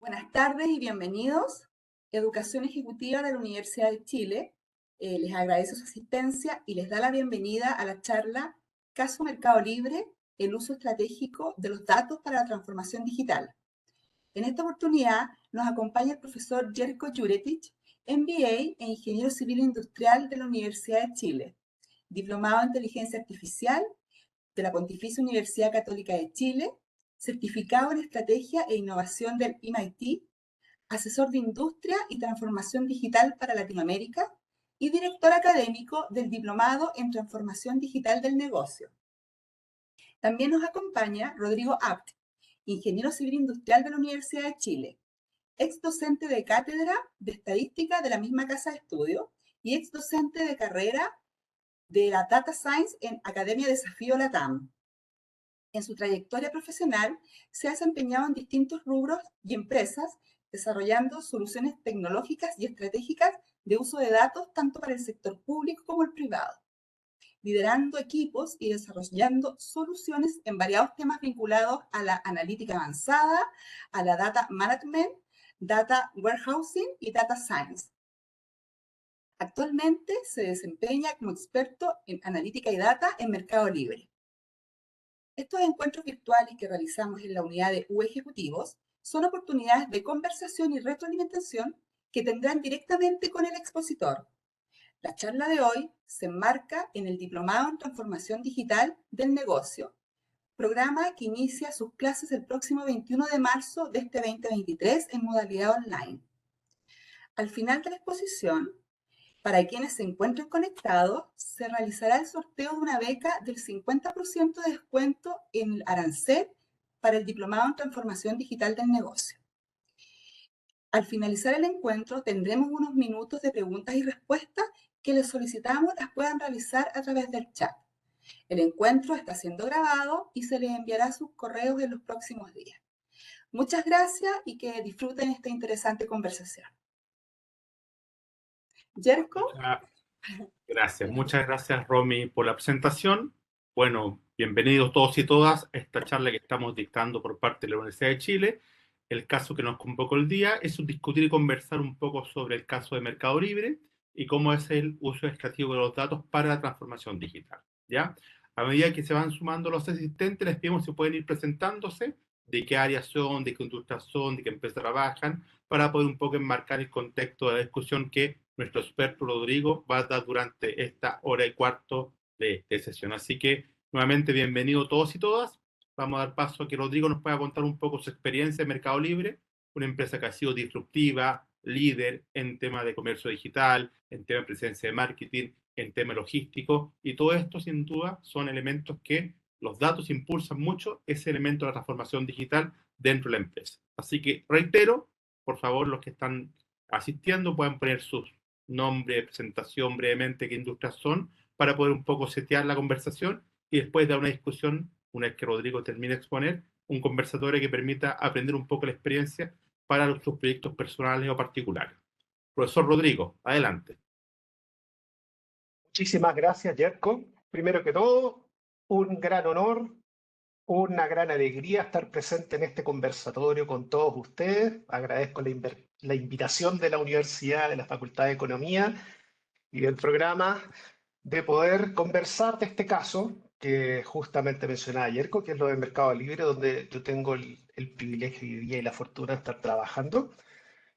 Buenas tardes y bienvenidos. Educación Ejecutiva de la Universidad de Chile les agradece su asistencia y les da la bienvenida a la charla Caso Mercado Libre, el uso estratégico de los datos para la transformación digital. En esta oportunidad nos acompaña el profesor Jerko Juretich, MBA e Ingeniero Civil Industrial de la Universidad de Chile, diplomado en Inteligencia Artificial de la Pontificia Universidad Católica de Chile, certificado en Estrategia e Innovación del MIT, asesor de Industria y Transformación Digital para Latinoamérica y director académico del Diplomado en Transformación Digital del Negocio. También nos acompaña Rodrigo Abt, ingeniero civil industrial de la Universidad de Chile, ex docente de cátedra de estadística de la misma casa de estudio y ex docente de carrera de la Data Science en Academia Desafío Latam. En su trayectoria profesional se ha desempeñado en distintos rubros y empresas, desarrollando soluciones tecnológicas y estratégicas de uso de datos tanto para el sector público como el privado, liderando equipos y desarrollando soluciones en variados temas vinculados a la analítica avanzada, a la data management, data warehousing y data science. Actualmente se desempeña como experto en analítica y data en Mercado Libre. Estos encuentros virtuales que realizamos en la unidad de U Ejecutivos son oportunidades de conversación y retroalimentación que tendrán directamente con el expositor. La charla de hoy se enmarca en el Diplomado en Transformación Digital del Negocio, programa que inicia sus clases el próximo 21 de marzo de este 2023 en modalidad online. Al final de la exposición, para quienes se encuentren conectados, se realizará el sorteo de una beca del 50% de descuento en el arancel para el Diplomado en Transformación Digital del Negocio. Al finalizar el encuentro, tendremos unos minutos de preguntas y respuestas que les solicitamos las puedan realizar a través del chat. El encuentro está siendo grabado y se les enviará a sus correos en los próximos días. Muchas gracias y que disfruten esta interesante conversación. Jerko. Gracias, muchas gracias Romy por la presentación. Bueno, bienvenidos todos y todas a esta charla que estamos dictando por parte de la Universidad de Chile. El caso que nos convocó el día es discutir y conversar un poco sobre el caso de Mercado Libre y cómo es el uso estratégico de los datos para la transformación digital. ¿Ya? A medida que se van sumando los asistentes, les pedimos si pueden ir presentándose, de qué áreas son, de qué industrias son, de qué empresas trabajan, para poder un poco enmarcar el contexto de la discusión que nuestro experto Rodrigo va a dar durante esta hora y cuarto de sesión. Así que, nuevamente, bienvenidos todos y todas. Vamos a dar paso a que Rodrigo nos pueda contar un poco su experiencia en Mercado Libre, una empresa que ha sido disruptiva, líder en tema de comercio digital, en tema de presencia de marketing, en tema logístico, y todo esto, sin duda, son elementos que los datos impulsan mucho ese elemento de la transformación digital dentro de la empresa. Así que, reitero, por favor, los que están asistiendo pueden poner sus nombre, presentación brevemente, qué industrias son, para poder un poco setear la conversación y después dar una discusión, una vez que Rodrigo termine de exponer, un conversatorio que permita aprender un poco la experiencia para sus proyectos personales o particulares. Profesor Rodrigo, adelante. Muchísimas gracias, Jerko. Primero que todo, un gran honor, una gran alegría estar presente en este conversatorio con todos ustedes. Agradezco la invitación de la Universidad, de la Facultad de Economía y del programa de poder conversar de este caso que justamente mencionaba Jerko, que es lo de Mercado Libre, donde yo tengo el privilegio y la fortuna de estar trabajando.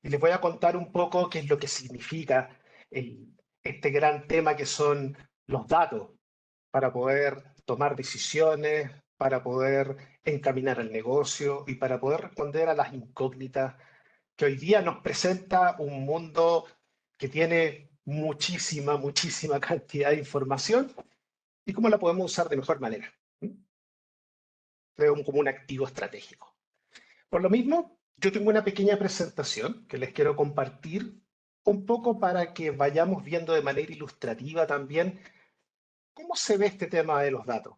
Y les voy a contar un poco qué es lo que significa este gran tema que son los datos para poder tomar decisiones, para poder encaminar el negocio y para poder responder a las incógnitas que hoy día nos presenta un mundo que tiene muchísima cantidad de información y cómo la podemos usar de mejor manera. Creo como un activo estratégico. Por lo mismo, yo tengo una pequeña presentación que les quiero compartir un poco para que vayamos viendo de manera ilustrativa también cómo se ve este tema de los datos,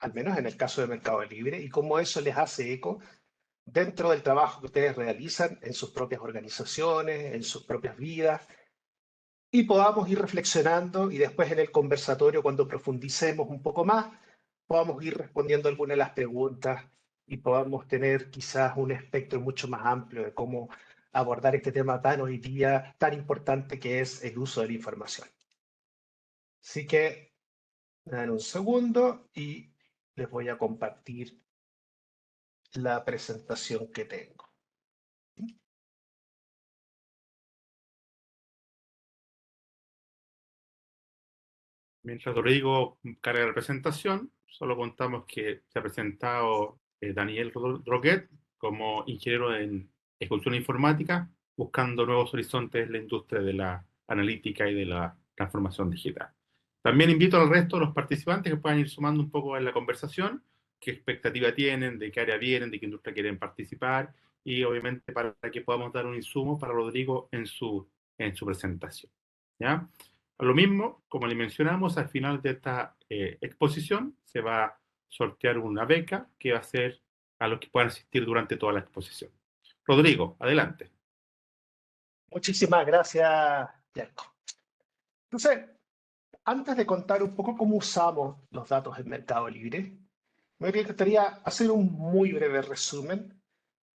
al menos en el caso de Mercado Libre, y cómo eso les hace eco dentro del trabajo que ustedes realizan en sus propias organizaciones, en sus propias vidas, y podamos ir reflexionando y después en el conversatorio, cuando profundicemos un poco más, podamos ir respondiendo algunas de las preguntas y podamos tener quizás un espectro mucho más amplio de cómo abordar este tema tan hoy día, tan importante que es el uso de la información. Así que, dan un segundo y les voy a compartir la presentación que tengo. Mientras Rodrigo carga la presentación, solo contamos que se ha presentado Daniel Droguet como ingeniero en ejecución informática, buscando nuevos horizontes en la industria de la analítica y de la transformación digital. También invito al resto de los participantes que puedan ir sumando un poco en la conversación, qué expectativa tienen, de qué área vienen, de qué industria quieren participar, y obviamente para que podamos dar un insumo para Rodrigo en su presentación. ¿Ya? Lo mismo, como le mencionamos, al final de esta exposición se va a sortear una beca que va a ser a los que puedan asistir durante toda la exposición. Rodrigo, adelante. Muchísimas gracias, Yanko. Entonces, antes de contar un poco cómo usamos los datos en Mercado Libre, me gustaría hacer un muy breve resumen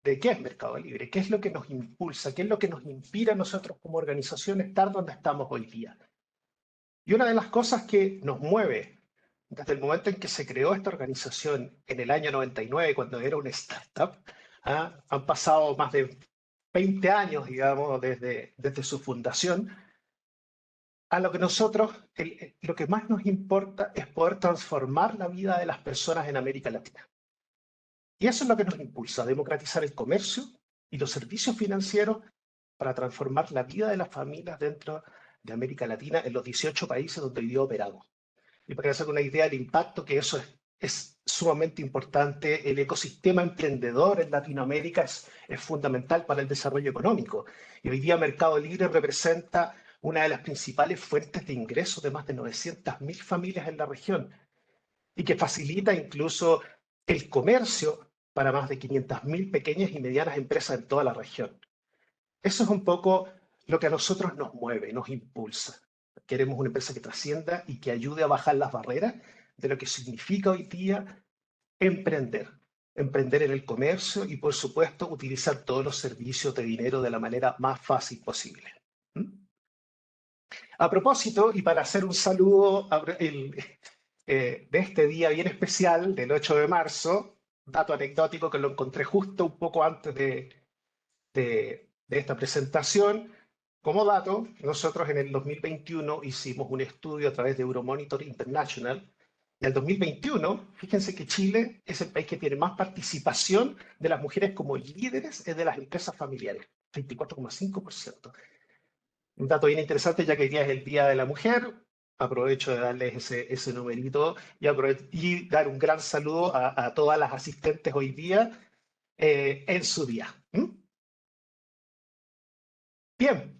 de qué es Mercado Libre, qué es lo que nos impulsa, qué es lo que nos inspira a nosotros como organización estar donde estamos hoy día. Y una de las cosas que nos mueve desde el momento en que se creó esta organización en el año 99, cuando era una startup, han pasado más de 20 años, digamos, desde su fundación, a lo que nosotros, lo que más nos importa es poder transformar la vida de las personas en América Latina. Y eso es lo que nos impulsa, democratizar el comercio y los servicios financieros para transformar la vida de las familias dentro de América Latina en los 18 países donde hoy día operamos. Y para hacer una idea del impacto que eso es sumamente importante, el ecosistema emprendedor en Latinoamérica es fundamental para el desarrollo económico. Y hoy día Mercado Libre representa una de las principales fuentes de ingresos de más de 900.000 familias en la región y que facilita incluso el comercio para más de 500.000 pequeñas y medianas empresas en toda la región. Eso es un poco lo que a nosotros nos mueve, nos impulsa. Queremos una empresa que trascienda y que ayude a bajar las barreras de lo que significa hoy día emprender. Emprender en el comercio y, por supuesto, utilizar todos los servicios de dinero de la manera más fácil posible. A propósito, y para hacer un saludo de este día bien especial, del 8 de marzo, dato anecdótico que lo encontré justo un poco antes de esta presentación. Como dato, nosotros en el 2021 hicimos un estudio a través de Euromonitor International. Y el 2021, fíjense que Chile es el país que tiene más participación de las mujeres como líderes de las empresas familiares, 24,5%. Un dato bien interesante, ya que hoy día es el Día de la Mujer. Aprovecho de darles ese numerito y dar un gran saludo a todas las asistentes hoy día en su día. Bien,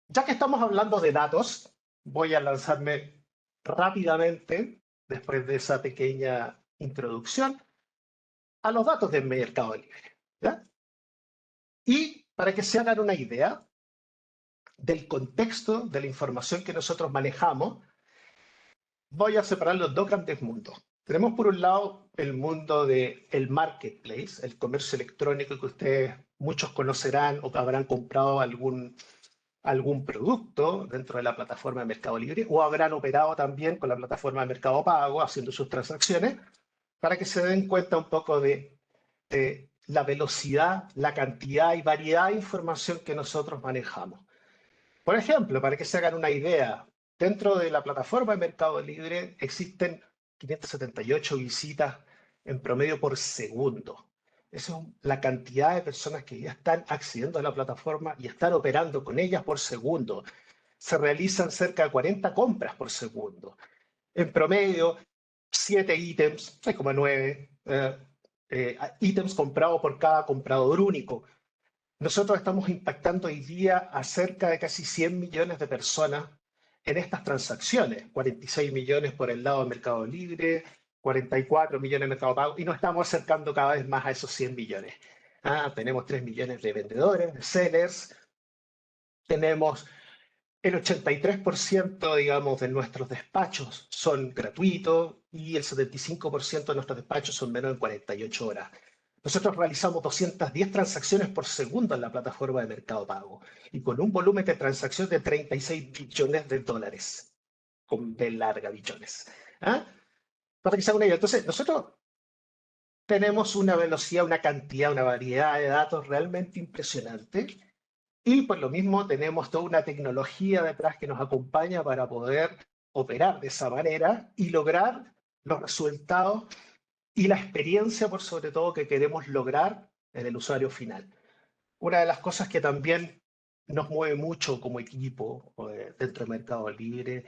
ya que estamos hablando de datos, voy a lanzarme rápidamente, después de esa pequeña introducción, a los datos del Mercado Libre. ¿Ya? Y para que se hagan una idea del contexto de la información que nosotros manejamos, voy a separar los dos grandes mundos. Tenemos por un lado el mundo del marketplace, el comercio electrónico que ustedes muchos conocerán o habrán comprado algún producto dentro de la plataforma de Mercado Libre o habrán operado también con la plataforma de Mercado Pago haciendo sus transacciones para que se den cuenta un poco de la velocidad, la cantidad y variedad de información que nosotros manejamos. Por ejemplo, para que se hagan una idea, dentro de la plataforma de Mercado Libre existen 578 visitas en promedio por segundo. Esa es la cantidad de personas que ya están accediendo a la plataforma y están operando con ellas por segundo. Se realizan cerca de 40 compras por segundo. En promedio, 7 ítems, 6,9 ítems comprados por cada comprador único. Nosotros estamos impactando hoy día a cerca de casi 100 millones de personas en estas transacciones. 46 millones por el lado del Mercado Libre, 44 millones en Mercado Pago, y nos estamos acercando cada vez más a esos 100 millones. Tenemos 3 millones de vendedores, de sellers, tenemos El 83%, digamos, de nuestros despachos son gratuitos y el 75% de nuestros despachos son menos de 48 horas. Nosotros realizamos 210 transacciones por segundo en la plataforma de Mercado Pago y con un volumen de transacción de 36 billones de dólares, con B larga, billones. ¿Ah? Para que se hagan una idea. Entonces, nosotros tenemos una velocidad, una cantidad, una variedad de datos realmente impresionante. Y por lo mismo tenemos toda una tecnología detrás que nos acompaña para poder operar de esa manera y lograr los resultados y la experiencia, por sobre todo, que queremos lograr en el usuario final. Una de las cosas que también nos mueve mucho como equipo dentro de Mercado Libre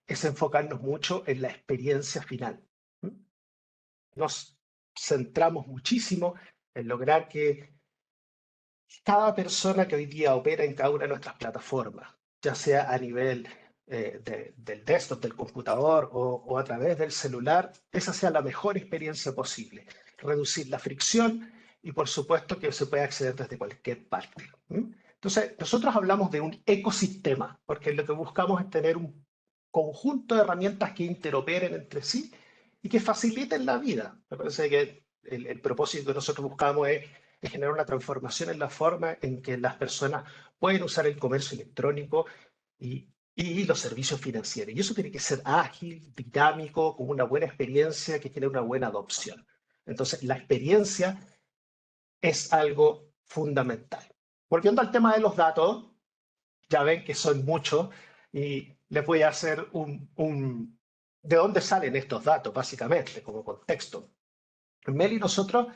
es enfocarnos mucho en la experiencia final. Nos centramos muchísimo en lograr que cada persona que hoy día opera en cada una de nuestras plataformas, ya sea a nivel del desktop, del computador o a través del celular, esa sea la mejor experiencia posible. Reducir la fricción y, por supuesto, que se pueda acceder desde cualquier parte. Entonces, nosotros hablamos de un ecosistema, porque lo que buscamos es tener un conjunto de herramientas que interoperen entre sí y que faciliten la vida. Me parece que el propósito que nosotros buscamos es generar una transformación en la forma en que las personas pueden usar el comercio electrónico y los servicios financieros. Y eso tiene que ser ágil, dinámico, con una buena experiencia que tiene una buena adopción. Entonces, la experiencia es algo fundamental. Volviendo al tema de los datos, ya ven que son muchos y les voy a hacer de dónde salen estos datos, básicamente, como contexto. En Meli nosotros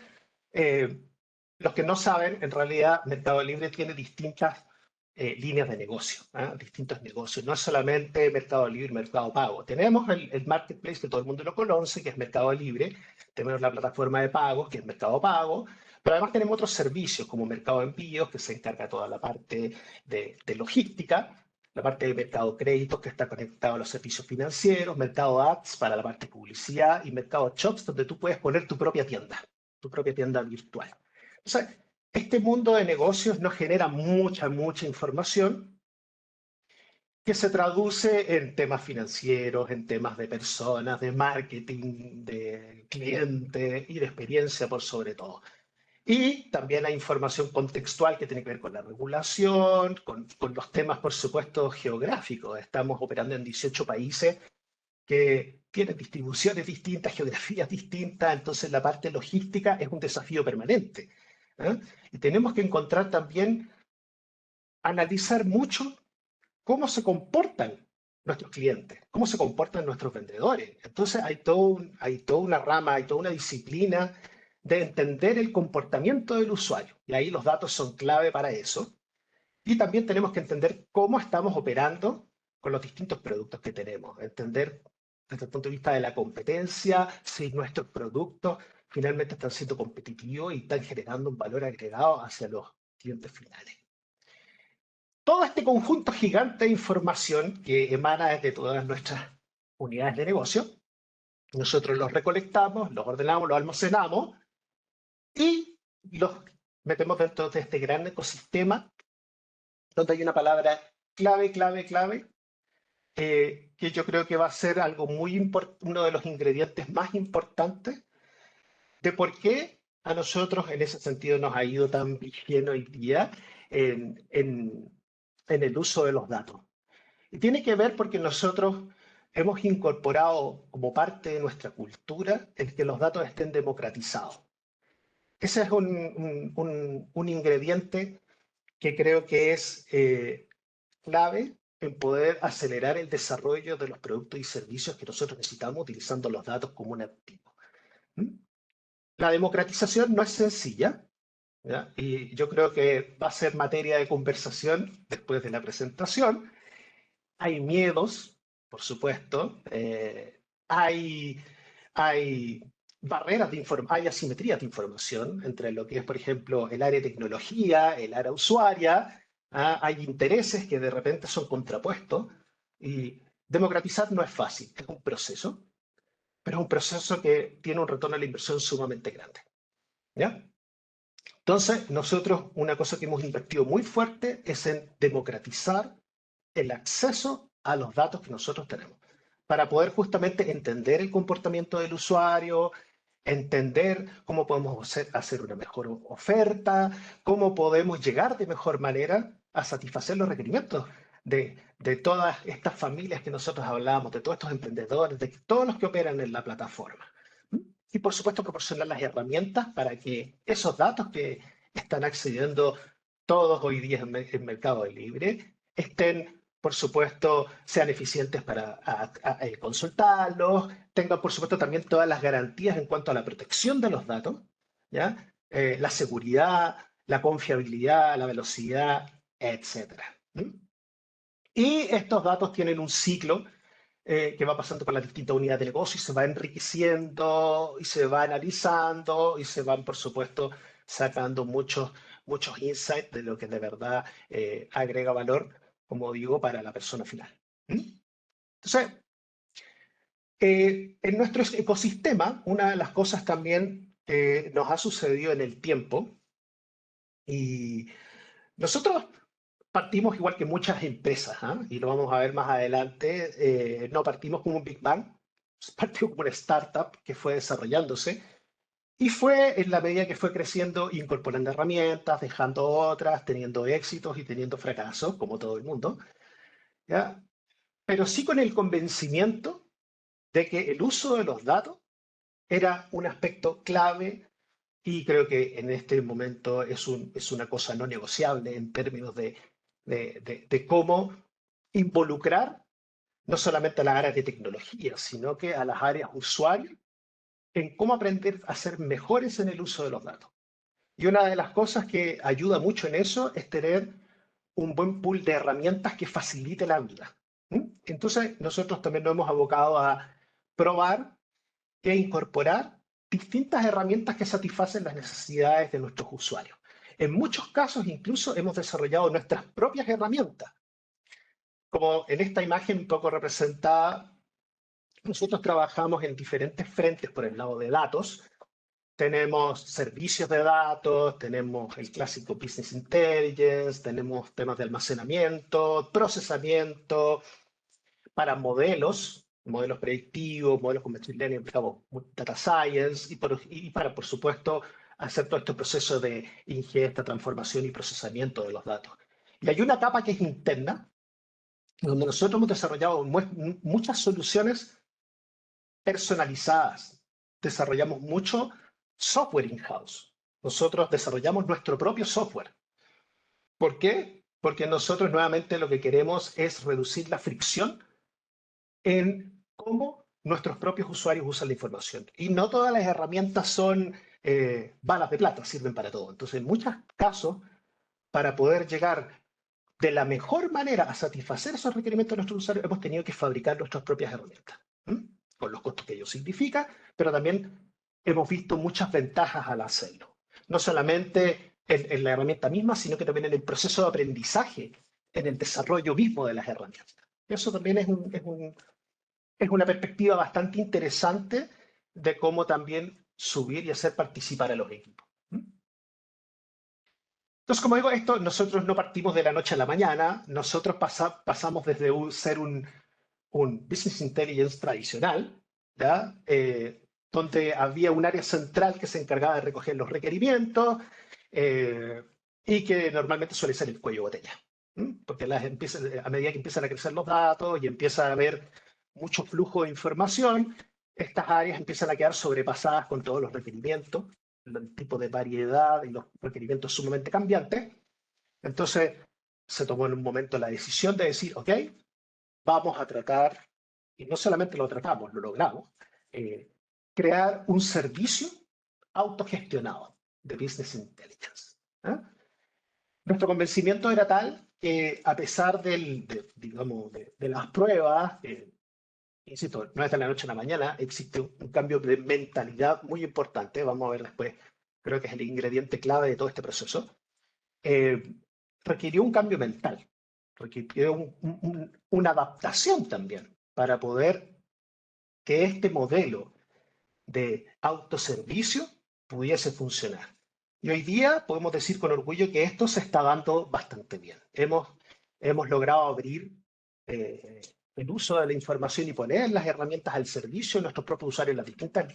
los que no saben, en realidad Mercado Libre tiene distintas líneas de negocio, distintos negocios. No es solamente Mercado Libre y Mercado Pago. Tenemos el marketplace que todo el mundo lo conoce, que es Mercado Libre. Tenemos la plataforma de pagos, que es Mercado Pago. Pero además tenemos otros servicios como Mercado Envíos, que se encarga toda la parte de logística. La parte de Mercado Créditos, que está conectado a los servicios financieros. Mercado Ads para la parte de publicidad. Y Mercado Shops, donde tú puedes poner tu propia tienda virtual. O sea, este mundo de negocios nos genera mucha información que se traduce en temas financieros, en temas de personas, de marketing, de cliente y de experiencia por sobre todo. Y también hay información contextual que tiene que ver con la regulación, con los temas, por supuesto, geográficos. Estamos operando en 18 países que tienen distribuciones distintas, geografías distintas, entonces la parte logística es un desafío permanente. Y tenemos que encontrar también, analizar mucho cómo se comportan nuestros clientes, cómo se comportan nuestros vendedores. Entonces hay toda una rama, hay toda una disciplina de entender el comportamiento del usuario. Y ahí los datos son clave para eso. Y también tenemos que entender cómo estamos operando con los distintos productos que tenemos. Entender desde el punto de vista de la competencia, si nuestros productos finalmente están siendo competitivos y están generando un valor agregado hacia los clientes finales. Todo este conjunto gigante de información que emana desde todas nuestras unidades de negocio, nosotros los recolectamos, los ordenamos, los almacenamos y los metemos dentro de este gran ecosistema donde hay una palabra clave, que yo creo que va a ser algo uno de los ingredientes más importantes de por qué a nosotros en ese sentido nos ha ido tan bien hoy día en el uso de los datos. Y tiene que ver porque nosotros hemos incorporado como parte de nuestra cultura el que los datos estén democratizados. Ese es un ingrediente que creo que es clave en poder acelerar el desarrollo de los productos y servicios que nosotros necesitamos utilizando los datos como un activo. La democratización no es sencilla, ¿ya? Y yo creo que va a ser materia de conversación después de la presentación. Hay miedos, por supuesto, hay barreras de información, hay asimetrías de información entre lo que es, por ejemplo, el área de tecnología, el área usuaria. Hay intereses que de repente son contrapuestos y democratizar no es fácil, es un proceso, pero es un proceso que tiene un retorno a la inversión sumamente grande. ¿Ya? Entonces, nosotros una cosa que hemos invertido muy fuerte es en democratizar el acceso a los datos que nosotros tenemos, para poder justamente entender el comportamiento del usuario, entender cómo podemos hacer una mejor oferta, cómo podemos llegar de mejor manera a satisfacer los requerimientos de todas estas familias que nosotros hablábamos, de todos estos emprendedores, de todos los que operan en la plataforma. Y por supuesto proporcionar las herramientas para que esos datos que están accediendo todos hoy día en Mercado Libre estén, por supuesto, sean eficientes para consultarlos, tengan, por supuesto, también todas las garantías en cuanto a la protección de los datos, ¿ya? La seguridad, la confiabilidad, la velocidad, etc. Y estos datos tienen un ciclo que va pasando por las distintas unidades de negocio y se va enriqueciendo y se va analizando y se van, por supuesto, sacando muchos insights de lo que de verdad agrega valor, como digo, para la persona final. Entonces, en nuestro ecosistema, una de las cosas también nos ha sucedido en el tiempo y nosotros partimos igual que muchas empresas, ¿ah? Y lo vamos a ver más adelante. No partimos como un Big Bang, partimos como una startup que fue desarrollándose y fue en la medida que fue creciendo, incorporando herramientas, dejando otras, teniendo éxitos y teniendo fracasos, como todo el mundo, ¿ya? Pero sí con el convencimiento de que el uso de los datos era un aspecto clave y creo que en este momento es una cosa no negociable en términos de cómo involucrar no solamente a las áreas de tecnología, sino que a las áreas usuarios en cómo aprender a ser mejores en el uso de los datos. Y una de las cosas que ayuda mucho en eso es tener un buen pool de herramientas que facilite la vida. Entonces, nosotros también nos hemos abocado a probar e incorporar distintas herramientas que satisfacen las necesidades de nuestros usuarios. En muchos casos, incluso hemos desarrollado nuestras propias herramientas. Como en esta imagen un poco representada, nosotros trabajamos en diferentes frentes por el lado de datos. Tenemos servicios de datos, tenemos el clásico Business Intelligence, tenemos temas de almacenamiento, procesamiento para modelos predictivos, modelos con Machine Learning, aplicamos Data Science, y para, por supuesto, hacer todo este proceso de ingesta, transformación y procesamiento de los datos. Y hay una capa que es interna, donde nosotros hemos desarrollado muchas soluciones personalizadas. Desarrollamos mucho software in-house. Nosotros desarrollamos nuestro propio software. ¿Por qué? Porque nosotros nuevamente lo que queremos es reducir la fricción en cómo nuestros propios usuarios usan la información. Y no todas las herramientas son balas de plata, sirven para todo. Entonces, en muchos casos, para poder llegar de la mejor manera a satisfacer esos requerimientos de nuestros usuarios, hemos tenido que fabricar nuestras propias herramientas, con los costos que ello significa, pero también hemos visto muchas ventajas al hacerlo. No solamente en la herramienta misma, sino que también en el proceso de aprendizaje, en el desarrollo mismo de las herramientas. Eso también es una perspectiva bastante interesante de cómo también subir y hacer participar a los equipos. Entonces, como digo, nosotros no partimos de la noche a la mañana, nosotros pasamos desde ser un Business Intelligence tradicional, ¿ya? Donde había un área central que se encargaba de recoger los requerimientos y que normalmente suele ser el cuello de botella. Porque a medida que empiezan a crecer los datos y empieza a haber mucho flujo de información, estas áreas empiezan a quedar sobrepasadas con todos los requerimientos, el tipo de variedad y los requerimientos sumamente cambiantes. Entonces, se tomó en un momento la decisión de decir, ok, vamos a tratar, y no solamente lo tratamos, lo logramos, crear un servicio autogestionado de Business Intelligence. Nuestro convencimiento era tal que a pesar de las pruebas, insisto, no es de la noche a la mañana, existe un cambio de mentalidad muy importante, vamos a ver después, creo que es el ingrediente clave de todo este proceso, requirió un cambio mental, requirió una adaptación también para poder que este modelo de autoservicio pudiese funcionar. Y hoy día podemos decir con orgullo que esto se está dando bastante bien. Hemos logrado abrir el uso de la información y poner las herramientas al servicio de nuestros propios usuarios en las distintas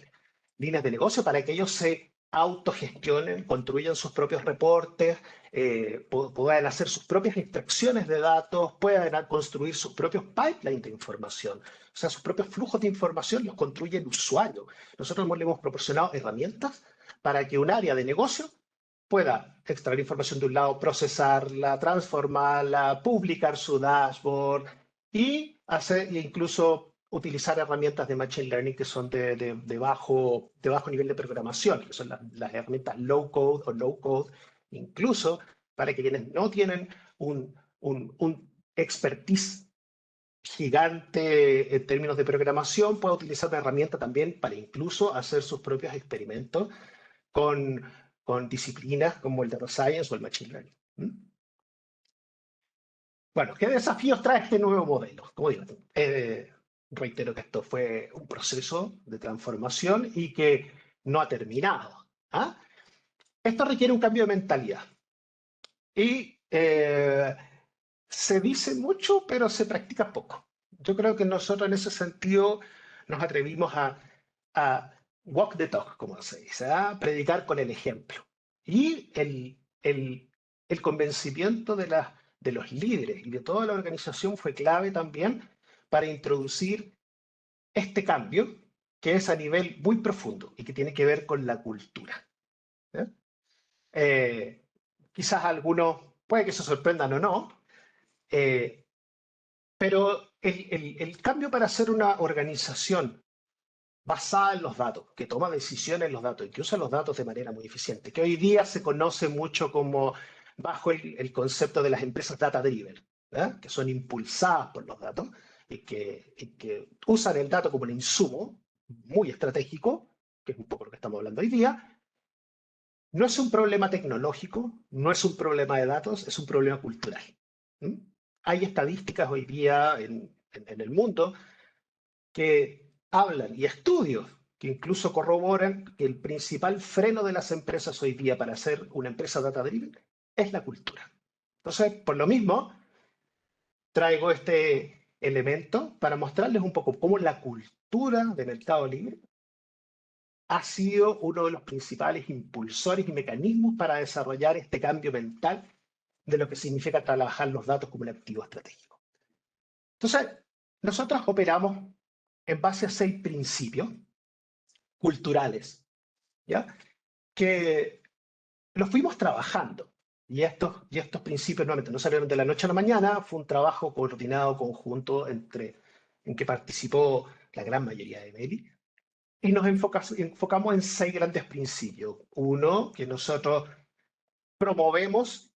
líneas de negocio para que ellos se autogestionen, construyan sus propios reportes, puedan hacer sus propias extracciones de datos, puedan construir sus propios pipelines de información. O sea, sus propios flujos de información los construye el usuario. Nosotros le hemos proporcionado herramientas para que un área de negocio pueda extraer información de un lado, procesarla, transformarla, publicar su dashboard y incluso utilizar herramientas de Machine Learning que son de bajo nivel de programación, que son las herramientas low code o no code, incluso para que quienes no tienen un expertise gigante en términos de programación puedan utilizar una herramienta también para incluso hacer sus propios experimentos con disciplinas como el Data Science o el Machine Learning. Bueno, ¿qué desafíos trae este nuevo modelo? Como digo, reitero que esto fue un proceso de transformación y que no ha terminado. ¿Ah? Esto requiere un cambio de mentalidad. Y se dice mucho, pero se practica poco. Yo creo que nosotros en ese sentido nos atrevimos a walk the talk, como se dice, a predicar con el ejemplo. Y el convencimiento de los líderes y de toda la organización fue clave también para introducir este cambio que es a nivel muy profundo y que tiene que ver con la cultura. Quizás algunos puede que se sorprendan o no, pero el cambio para hacer una organización basada en los datos, que toma decisiones en los datos y que usa los datos de manera muy eficiente, que hoy día se conoce mucho como bajo el concepto de las empresas data-driven, que son impulsadas por los datos y que usan el dato como un insumo muy estratégico, que es un poco lo que estamos hablando hoy día. No es un problema tecnológico, no es un problema de datos, es un problema cultural. Hay estadísticas hoy día en el mundo que hablan y estudios que incluso corroboran que el principal freno de las empresas hoy día para ser una empresa data-driven es la cultura. Entonces, por lo mismo, traigo este elemento para mostrarles un poco cómo la cultura de Mercado Libre ha sido uno de los principales impulsores y mecanismos para desarrollar este cambio mental de lo que significa trabajar los datos como un activo estratégico. Entonces, nosotros operamos en base a 6 principios culturales, ¿ya? Que los fuimos trabajando. Y estos principios nuevamente no salieron de la noche a la mañana, fue un trabajo coordinado conjunto en que participó la gran mayoría de Meli. Y nos enfocamos en 6 grandes principios. Uno, que nosotros promovemos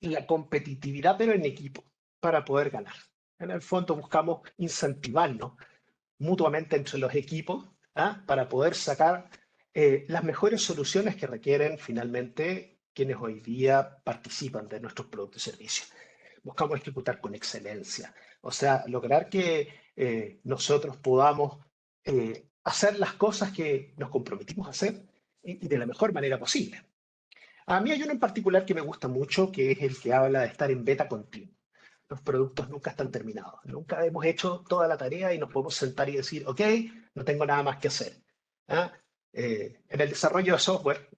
la competitividad, pero en equipo, para poder ganar. En el fondo buscamos incentivarnos mutuamente entre los equipos para poder sacar las mejores soluciones que requieren finalmente quienes hoy día participan de nuestros productos y servicios. Buscamos ejecutar con excelencia, o sea, lograr que nosotros podamos hacer las cosas que nos comprometimos a hacer y de la mejor manera posible. A mí hay uno en particular que me gusta mucho, que es el que habla de estar en beta continuo. Los productos nunca están terminados. Nunca hemos hecho toda la tarea y nos podemos sentar y decir, ok, no tengo nada más que hacer. En el desarrollo de software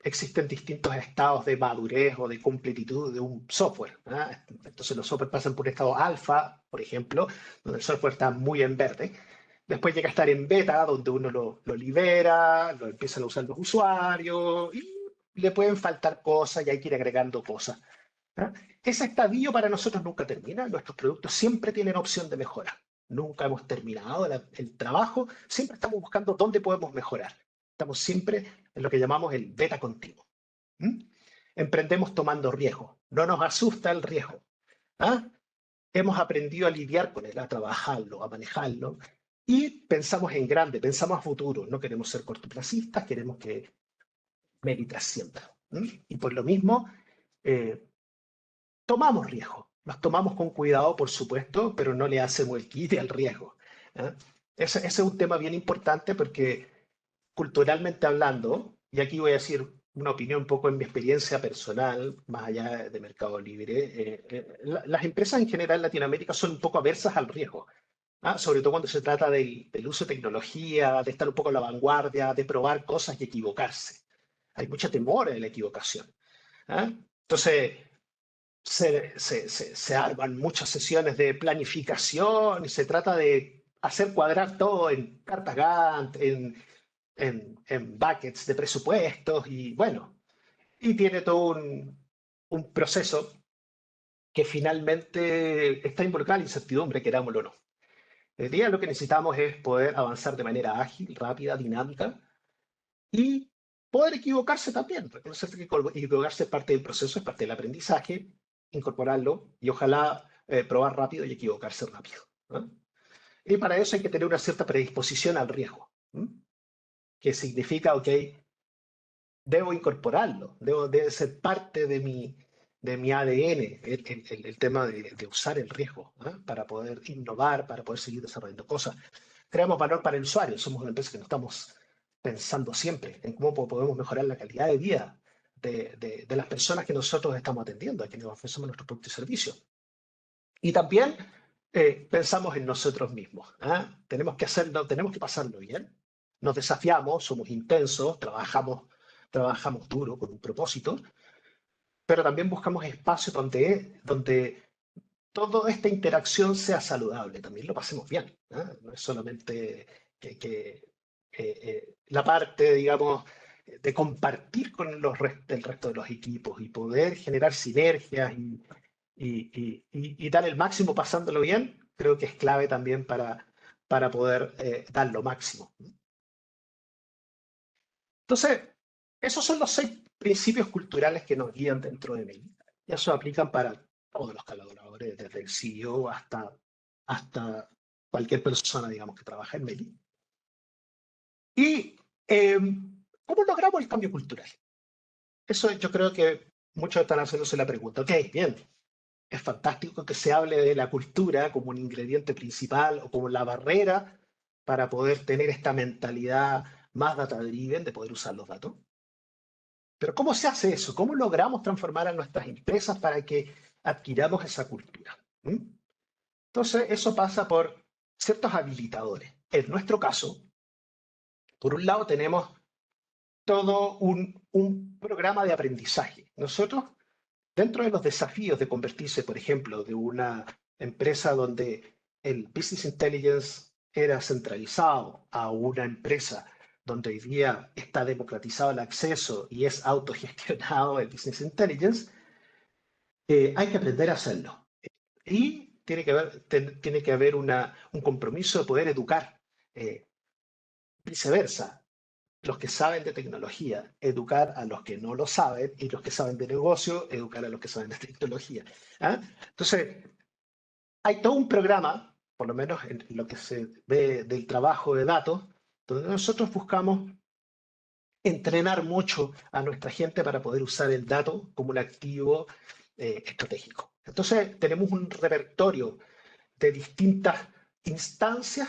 existen distintos estados de madurez o de completitud de un software. Entonces los software pasan por un estado alfa, por ejemplo, donde el software está muy en verde. Después llega a estar en beta, donde uno lo libera, lo empiezan a usar los usuarios y le pueden faltar cosas y hay que ir agregando cosas. Ese estadio para nosotros nunca termina. Nuestros productos siempre tienen opción de mejora. Nunca hemos terminado el trabajo. Siempre estamos buscando dónde podemos mejorar. Estamos siempre en lo que llamamos el beta continuo. Emprendemos tomando riesgo. No nos asusta el riesgo. Hemos aprendido a lidiar con él, a trabajarlo, a manejarlo. Y pensamos en grande, pensamos a futuro. No queremos ser cortoplacistas, queremos que Meli trascienda. Y por lo mismo, tomamos riesgo. Los tomamos con cuidado, por supuesto, pero no le hacemos el quite al riesgo. Ese es un tema bien importante porque culturalmente hablando, y aquí voy a decir una opinión un poco en mi experiencia personal, más allá de Mercado Libre, las empresas en general en Latinoamérica son un poco aversas al riesgo. Sobre todo cuando se trata del uso de tecnología, de estar un poco a la vanguardia, de probar cosas y equivocarse. Hay mucho temor en la equivocación. Entonces, se arman muchas sesiones de planificación y se trata de hacer cuadrar todo en cartas Gantt, en buckets de presupuestos y bueno, y tiene todo un proceso que finalmente está involucrado en la incertidumbre, querámoslo o no. Hoy día lo que necesitamos es poder avanzar de manera ágil, rápida, dinámica y poder equivocarse también. Reconocer que equivocarse es parte del proceso, es parte del aprendizaje, incorporarlo y ojalá probar rápido y equivocarse rápido, ¿no? Y para eso hay que tener una cierta predisposición al riesgo, ¿no? Que significa, ok, debo incorporarlo, debe ser parte de mi ADN, el tema de usar el riesgo, ¿no? Para poder innovar, para poder seguir desarrollando cosas. Creamos valor para el usuario, somos una empresa que no estamos pensando siempre en cómo podemos mejorar la calidad de vida de las personas que nosotros estamos atendiendo, a quienes ofrecemos nuestros productos y servicios. Y también pensamos en nosotros mismos. Tenemos que hacerlo, tenemos que pasarlo bien. Nos desafiamos, somos intensos, trabajamos duro con un propósito, pero también buscamos espacios donde toda esta interacción sea saludable, también lo pasemos bien. No es solamente la parte, digamos, de compartir con el resto de los equipos y poder generar sinergias y dar el máximo pasándolo bien, creo que es clave también para poder dar lo máximo. Entonces, esos son los 6 principios culturales que nos guían dentro de Meli. Y eso aplican para todos los colaboradores, desde el CEO hasta cualquier persona, digamos, que trabaja en Meli. Y ¿cómo logramos el cambio cultural? Eso yo creo que muchos están haciéndose la pregunta. Ok, bien, es fantástico que se hable de la cultura como un ingrediente principal o como la barrera para poder tener esta mentalidad más data-driven de poder usar los datos. Pero ¿cómo se hace eso? ¿Cómo logramos transformar a nuestras empresas para que adquiramos esa cultura? Entonces, eso pasa por ciertos habilitadores. En nuestro caso, por un lado tenemos todo un programa de aprendizaje. Nosotros, dentro de los desafíos de convertirse, por ejemplo, de una empresa donde el Business Intelligence era centralizado a una empresa donde hoy día está democratizado el acceso y es autogestionado el Business Intelligence, hay que aprender a hacerlo. Y tiene que haber un compromiso de poder educar. Viceversa, los que saben de tecnología, educar a los que no lo saben, y los que saben de negocio, educar a los que saben de tecnología. Entonces, hay todo un programa, por lo menos en lo que se ve del trabajo de datos, donde nosotros buscamos entrenar mucho a nuestra gente para poder usar el dato como un activo estratégico. Entonces, tenemos un repertorio de distintas instancias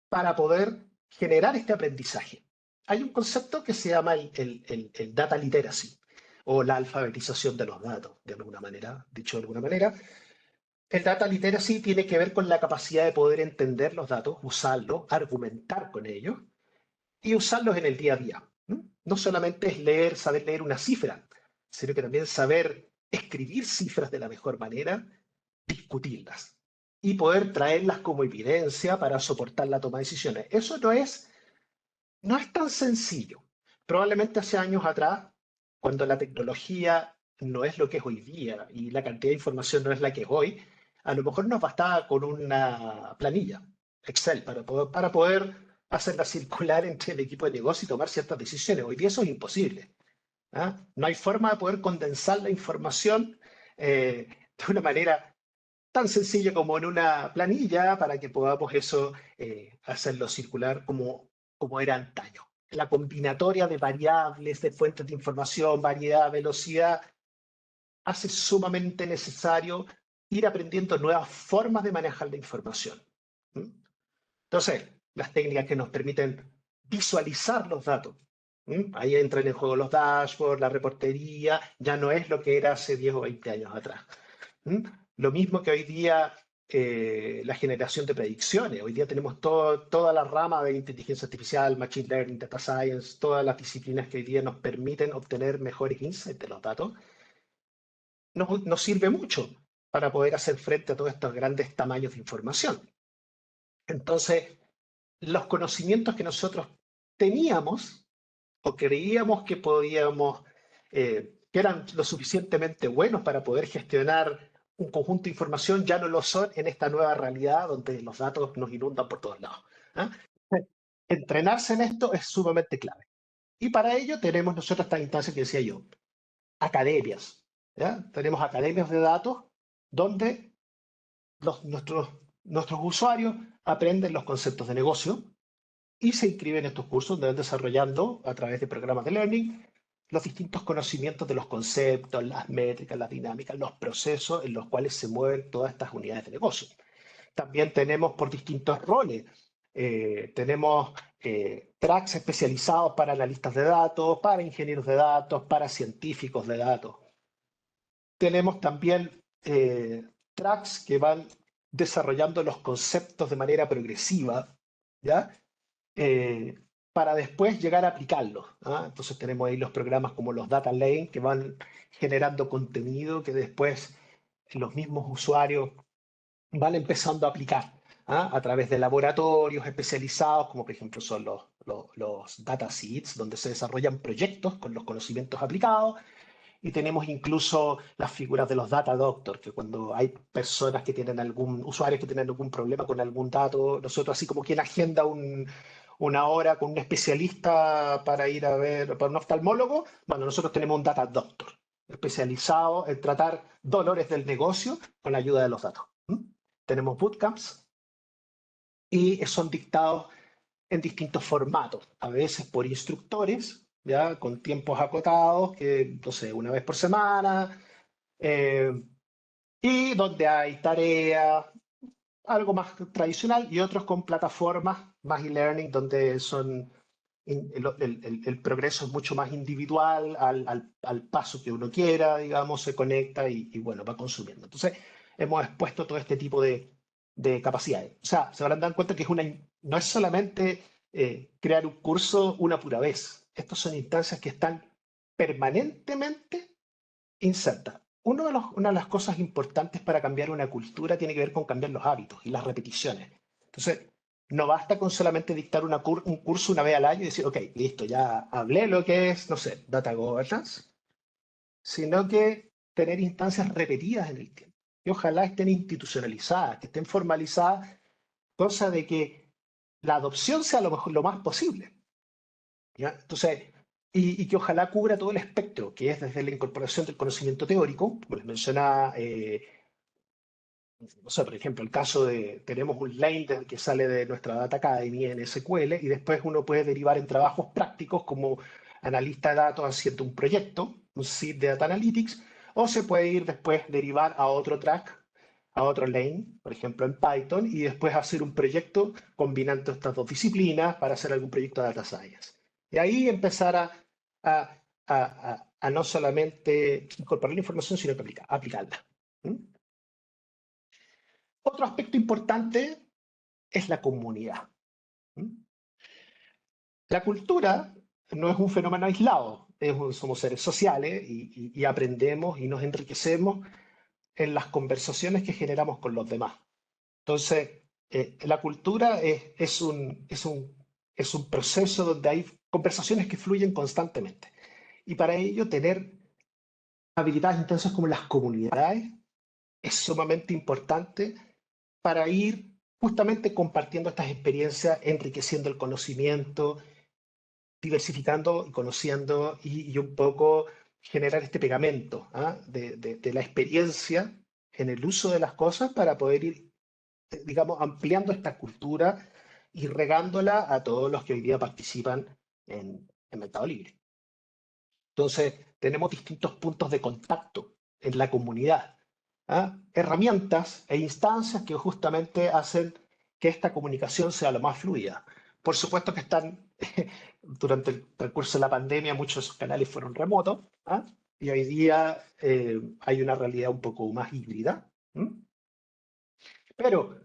para poder generar este aprendizaje. Hay un concepto que se llama el data literacy o la alfabetización de los datos, de alguna manera, dicho de alguna manera. El data literacy tiene que ver con la capacidad de poder entender los datos, usarlos, argumentar con ellos y usarlos en el día a día. No solamente es saber leer una cifra, sino que también saber escribir cifras de la mejor manera, discutirlas y poder traerlas como evidencia para soportar la toma de decisiones. Eso no es tan sencillo. Probablemente hace años atrás, cuando la tecnología no es lo que es hoy día y la cantidad de información no es la que es hoy, a lo mejor nos bastaba con una planilla, Excel, para poder hacerla circular entre el equipo de negocio y tomar ciertas decisiones. Hoy día eso es imposible. No hay forma de poder condensar la información de una manera tan sencilla como en una planilla para que podamos eso hacerlo circular como era antaño. La combinatoria de variables, de fuentes de información, variedad, velocidad, hace sumamente necesario ir aprendiendo nuevas formas de manejar la información. Entonces, las técnicas que nos permiten visualizar los datos, Ahí entran en juego los dashboards, la reportería, ya no es lo que era hace 10 o 20 años atrás. Lo mismo que hoy día la generación de predicciones. Hoy día tenemos toda la rama de inteligencia artificial, machine learning, data science, todas las disciplinas que hoy día nos permiten obtener mejores insights de los datos. Nos sirve mucho para poder hacer frente a todos estos grandes tamaños de información. Entonces, los conocimientos que nosotros teníamos o creíamos que podíamos, que eran lo suficientemente buenos para poder gestionar un conjunto de información, ya no lo son en esta nueva realidad donde los datos nos inundan por todos lados. ¿Ah? Entrenarse en esto es sumamente clave. Y para ello tenemos nosotros esta instancia que decía yo, academias. ¿Ya? Tenemos academias de datos donde nuestros usuarios aprenden los conceptos de negocio y se inscriben en estos cursos donde van desarrollando a través de programas de learning los distintos conocimientos de los conceptos, las métricas, las dinámicas, los procesos en los cuales se mueven todas estas unidades de negocio. También tenemos por distintos roles. Tenemos tracks especializados para analistas de datos, para ingenieros de datos, para científicos de datos. Tenemos también tracks que van desarrollando los conceptos de manera progresiva, ¿ya? Para después llegar a aplicarlos. ¿Ah? Entonces tenemos ahí los programas como los Data Lane que van generando contenido que después los mismos usuarios van empezando a aplicar. ¿Ah? A través de laboratorios especializados, como por ejemplo son los data seeds, donde se desarrollan proyectos con los conocimientos aplicados. Y tenemos incluso las figuras de los data doctors, que cuando hay personas que tienen usuarios que tienen algún problema con algún dato, nosotros así como quien agenda una hora con un especialista para ir a ver, para un oftalmólogo, bueno, nosotros tenemos un data doctor especializado en tratar dolores del negocio con la ayuda de los datos. Tenemos bootcamps y son dictados en distintos formatos, a veces por instructores, ya con tiempos acotados, que no sé, una vez por semana, y donde hay tareas, algo más tradicional, y otros con plataformas más e-learning, donde el progreso es mucho más individual, al paso que uno quiera, digamos, se conecta y bueno, va consumiendo. Entonces, hemos expuesto todo este tipo de capacidades. O sea, se habrán dado cuenta que no es solamente crear un curso una pura vez. Estas son instancias que están permanentemente insertas. Una de las cosas importantes para cambiar una cultura tiene que ver con cambiar los hábitos y las repeticiones. Entonces, no basta con solamente dictar un curso una vez al año y decir, ok, listo, ya hablé lo que es, no sé, data governance, sino que tener instancias repetidas en el tiempo. Y ojalá estén institucionalizadas, que estén formalizadas, cosa de que la adopción sea lo más posible. ¿Ya? Entonces, y que ojalá cubra todo el espectro, que es desde la incorporación del conocimiento teórico, como les mencionaba, no sé, por ejemplo, el caso tenemos un lane que sale de nuestra Data Academy en SQL y después uno puede derivar en trabajos prácticos como analista de datos haciendo un proyecto, un seed de Data Analytics, o se puede ir después derivar a otro track, a otro lane, por ejemplo en Python, y después hacer un proyecto combinando estas dos disciplinas para hacer algún proyecto de Data Science. Y ahí empezar a no solamente incorporar la información, sino que aplicarla. Otro aspecto importante es la comunidad. La cultura no es un fenómeno aislado, somos seres sociales y aprendemos y nos enriquecemos en las conversaciones que generamos con los demás. Entonces, la cultura es un proceso donde hay conversaciones que fluyen constantemente. Y para ello, tener habilidades intensas como las comunidades es sumamente importante para ir justamente compartiendo estas experiencias, enriqueciendo el conocimiento, diversificando y conociendo y un poco generar este pegamento de la experiencia en el uso de las cosas para poder ir, digamos, ampliando esta cultura y regándola a todos los que hoy día participan en Mercado Libre. Entonces, tenemos distintos puntos de contacto en la comunidad. Herramientas e instancias que justamente hacen que esta comunicación sea lo más fluida. Por supuesto que están durante el transcurso de la pandemia muchos de esos canales fueron remotos, ¿ah? Y hoy día hay una realidad un poco más híbrida. Pero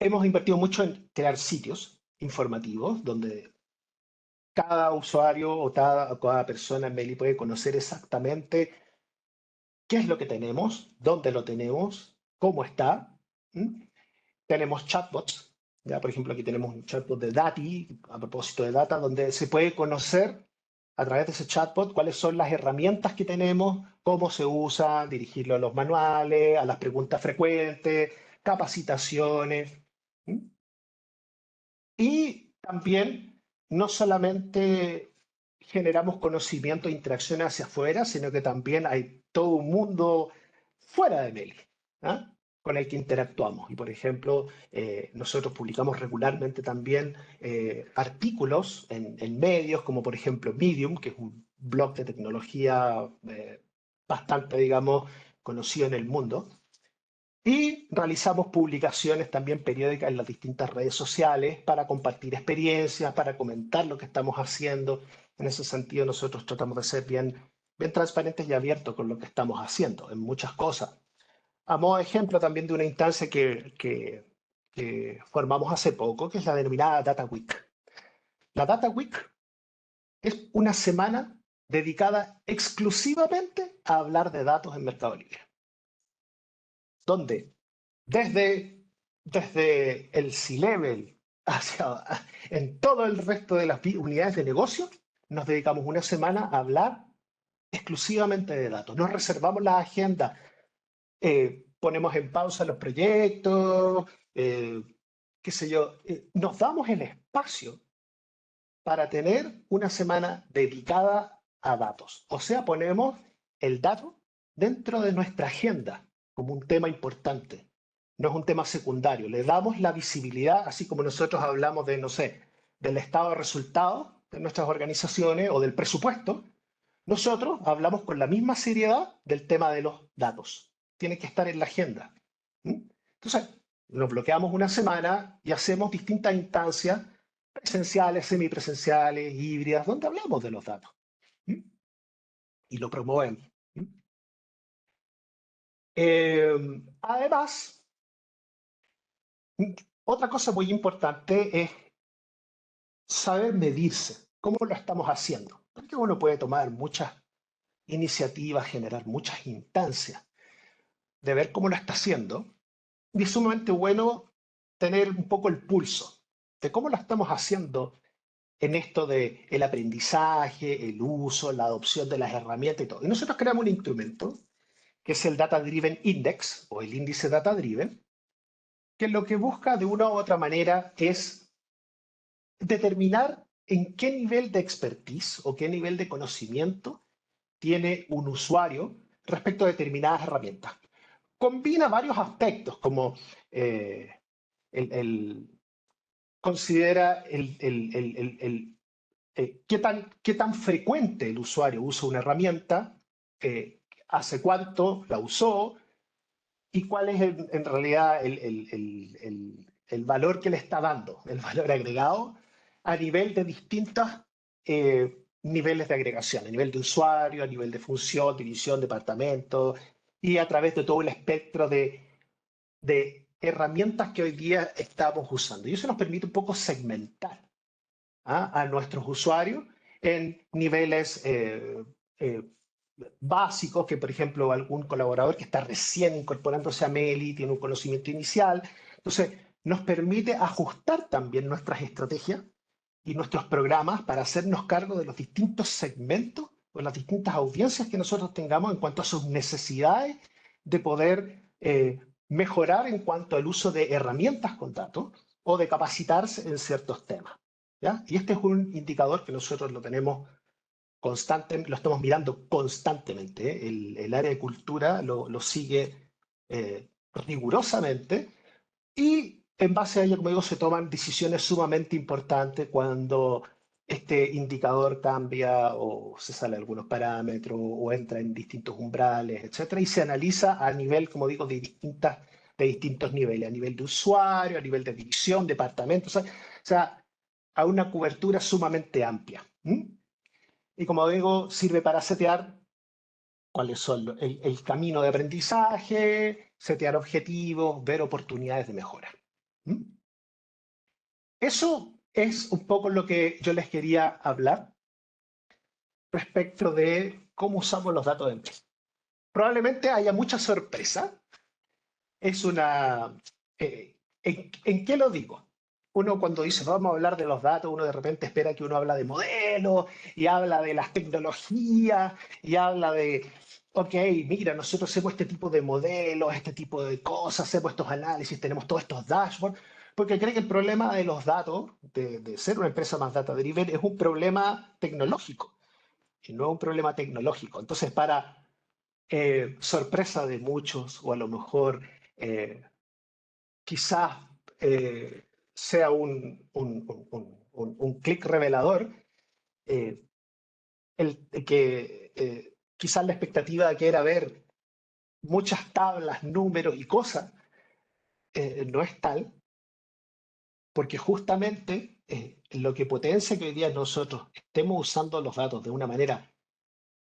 hemos invertido mucho en crear sitios informativos donde cada usuario o cada persona en Meli puede conocer exactamente qué es lo que tenemos, dónde lo tenemos, cómo está. Tenemos chatbots. Ya, por ejemplo, aquí tenemos un chatbot de Dati, a propósito de data, donde se puede conocer a través de ese chatbot cuáles son las herramientas que tenemos, cómo se usa, dirigirlo a los manuales, a las preguntas frecuentes, capacitaciones. Y también no solamente generamos conocimiento e interacción hacia afuera, sino que también hay todo un mundo fuera de Meli, ¿ah? Con el que interactuamos. Y por ejemplo, nosotros publicamos regularmente también artículos en medios, como por ejemplo Medium, que es un blog de tecnología bastante, digamos, conocido en el mundo. Y realizamos publicaciones también periódicas en las distintas redes sociales para compartir experiencias, para comentar lo que estamos haciendo. En ese sentido, nosotros tratamos de ser bien transparentes y abiertos con lo que estamos haciendo en muchas cosas. A modo de ejemplo también de una instancia que formamos hace poco, que es la denominada Data Week. La Data Week es una semana dedicada exclusivamente a hablar de datos en Mercado Libre, donde desde el C-Level en todo el resto de las unidades de negocio, nos dedicamos una semana a hablar exclusivamente de datos. Nos reservamos la agenda, ponemos en pausa los proyectos, qué sé yo, nos damos el espacio para tener una semana dedicada a datos. O sea, ponemos el dato dentro de nuestra agenda como un tema importante. No es un tema secundario. Le damos la visibilidad, así como nosotros hablamos de, no sé, del estado de resultados de nuestras organizaciones o del presupuesto, nosotros hablamos con la misma seriedad del tema de los datos. Tiene que estar en la agenda. Entonces, nos bloqueamos una semana y hacemos distintas instancias presenciales, semipresenciales, híbridas, donde hablamos de los datos. Y lo promovemos. Además, otra cosa muy importante es saber medirse. ¿Cómo lo estamos haciendo? Porque uno puede tomar muchas iniciativas, generar muchas instancias de ver cómo lo está haciendo. Y es sumamente bueno tener un poco el pulso de cómo lo estamos haciendo en esto de el aprendizaje, el uso, la adopción de las herramientas y todo. Y nosotros creamos un instrumento que es el Data Driven Index o el índice Data Driven, que lo que busca de una u otra manera es determinar en qué nivel de expertise o qué nivel de conocimiento tiene un usuario respecto a determinadas herramientas. Combina varios aspectos como considera qué tan frecuente el usuario usa una herramienta, hace cuánto la usó y cuál es en realidad el valor que le está dando, el valor agregado a nivel de distintos niveles de agregación, a nivel de usuario, a nivel de función, división, departamento y a través de todo el espectro de herramientas que hoy día estamos usando. Y eso nos permite un poco segmentar a nuestros usuarios en niveles básicos, que por ejemplo algún colaborador que está recién incorporándose a Meli tiene un conocimiento inicial. Entonces, nos permite ajustar también nuestras estrategias y nuestros programas para hacernos cargo de los distintos segmentos o las distintas audiencias que nosotros tengamos en cuanto a sus necesidades de poder mejorar en cuanto al uso de herramientas con datos o de capacitarse en ciertos temas. ¿Ya? Y este es un indicador que nosotros lo tenemos constante, lo estamos mirando constantemente. El área de cultura lo sigue rigurosamente y en base a ello, como digo, se toman decisiones sumamente importantes cuando este indicador cambia o se sale algunos parámetros o entra en distintos umbrales, etcétera, y se analiza a nivel, como digo, de distintos niveles, a nivel de usuario, a nivel de división, departamento. O sea, a una cobertura sumamente amplia. Y como digo, sirve para setear cuáles son el camino de aprendizaje, setear objetivos, ver oportunidades de mejora. Eso es un poco lo que yo les quería hablar respecto de cómo usamos los datos de empresa. Probablemente haya mucha sorpresa. Es una... ¿en qué lo digo? Uno cuando dice vamos a hablar de los datos, uno de repente espera que uno habla de modelos y habla de las tecnologías y habla de, ok, mira, nosotros hacemos este tipo de modelos, este tipo de cosas, hacemos estos análisis, tenemos todos estos dashboards, porque cree que el problema de los datos, de ser una empresa más data driven, es un problema tecnológico y no es un problema tecnológico. Entonces, para sorpresa de muchos, o a lo mejor quizás sea un clic revelador, quizás la expectativa que era ver muchas tablas, números y cosas, no es tal, porque justamente lo que potencia que hoy día nosotros estemos usando los datos de una manera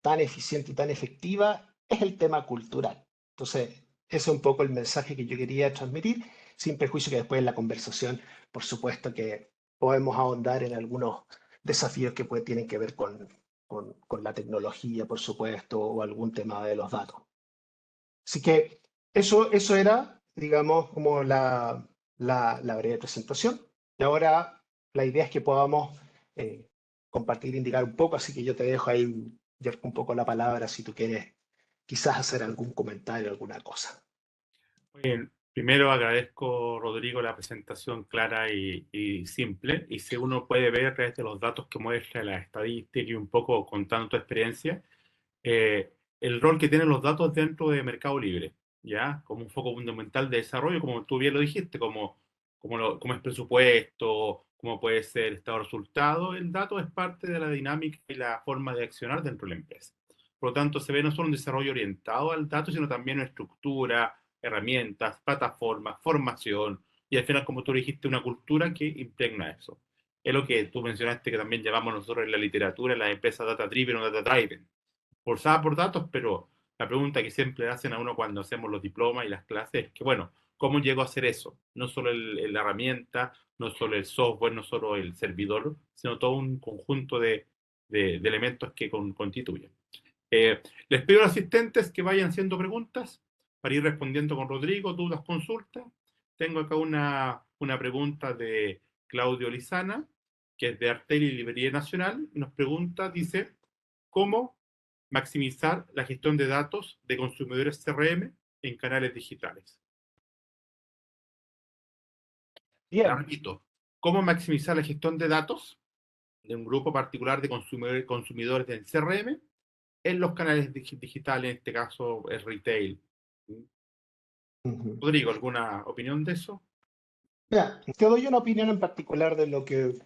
tan eficiente y tan efectiva es el tema cultural. Entonces, ese es un poco el mensaje que yo quería transmitir, sin perjuicio que después en la conversación, por supuesto que podemos ahondar en algunos desafíos que tienen que ver con la tecnología, por supuesto, o algún tema de los datos. Así que eso era, digamos, como la breve presentación. Y ahora la idea es que podamos compartir, indicar un poco, así que yo te dejo ahí, Jerk, un poco la palabra si tú quieres quizás hacer algún comentario, alguna cosa. Muy bien. Primero agradezco, Rodrigo, la presentación clara y simple. Y si uno puede ver a través de los datos que muestra la estadística y un poco contando tu experiencia, el rol que tienen los datos dentro de Mercado Libre, ¿ya? Como un foco fundamental de desarrollo, como tú bien lo dijiste, como es presupuesto, como puede ser estado de resultado, el dato es parte de la dinámica y la forma de accionar dentro de la empresa. Por lo tanto, se ve no solo un desarrollo orientado al dato, sino también una estructura, herramientas, plataformas, formación, y al final, como tú dijiste, una cultura que impregna eso. Es lo que tú mencionaste que también llamamos nosotros en la literatura, las empresas data driven o data driven, forzada por datos, pero la pregunta que siempre hacen a uno cuando hacemos los diplomas y las clases es que, bueno, ¿cómo llego a hacer eso? No solo la herramienta, no solo el software, no solo el servidor, sino todo un conjunto de elementos que constituyen. Les pido a los asistentes que vayan haciendo preguntas para ir respondiendo con Rodrigo, dudas, consultas. Tengo acá una pregunta de Claudio Lizana, que es de Artel y Librería Nacional, y nos pregunta, dice, ¿cómo maximizar la gestión de datos de consumidores CRM en canales digitales? Bien. Repito, ¿cómo maximizar la gestión de datos de un grupo particular de consumidores del CRM en los canales digitales, en este caso el retail? Rodrigo, ¿alguna opinión de eso? Mira, te doy una opinión en particular de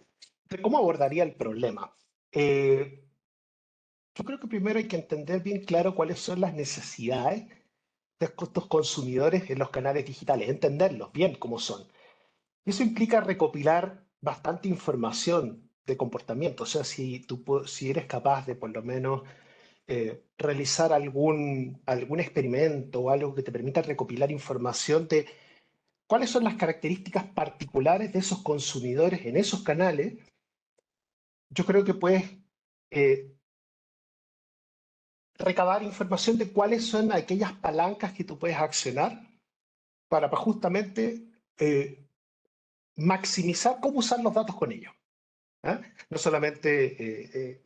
cómo abordaría el problema. Yo creo que primero hay que entender bien claro cuáles son las necesidades de estos consumidores en los canales digitales, entenderlos bien cómo son. Eso implica recopilar bastante información de comportamiento, o sea, si eres capaz de por lo menos realizar algún experimento o algo que te permita recopilar información de cuáles son las características particulares de esos consumidores en esos canales, yo creo que puedes eh, recabar información de cuáles son aquellas palancas que tú puedes accionar para justamente maximizar cómo usar los datos con ellos. ¿Ah? No solamente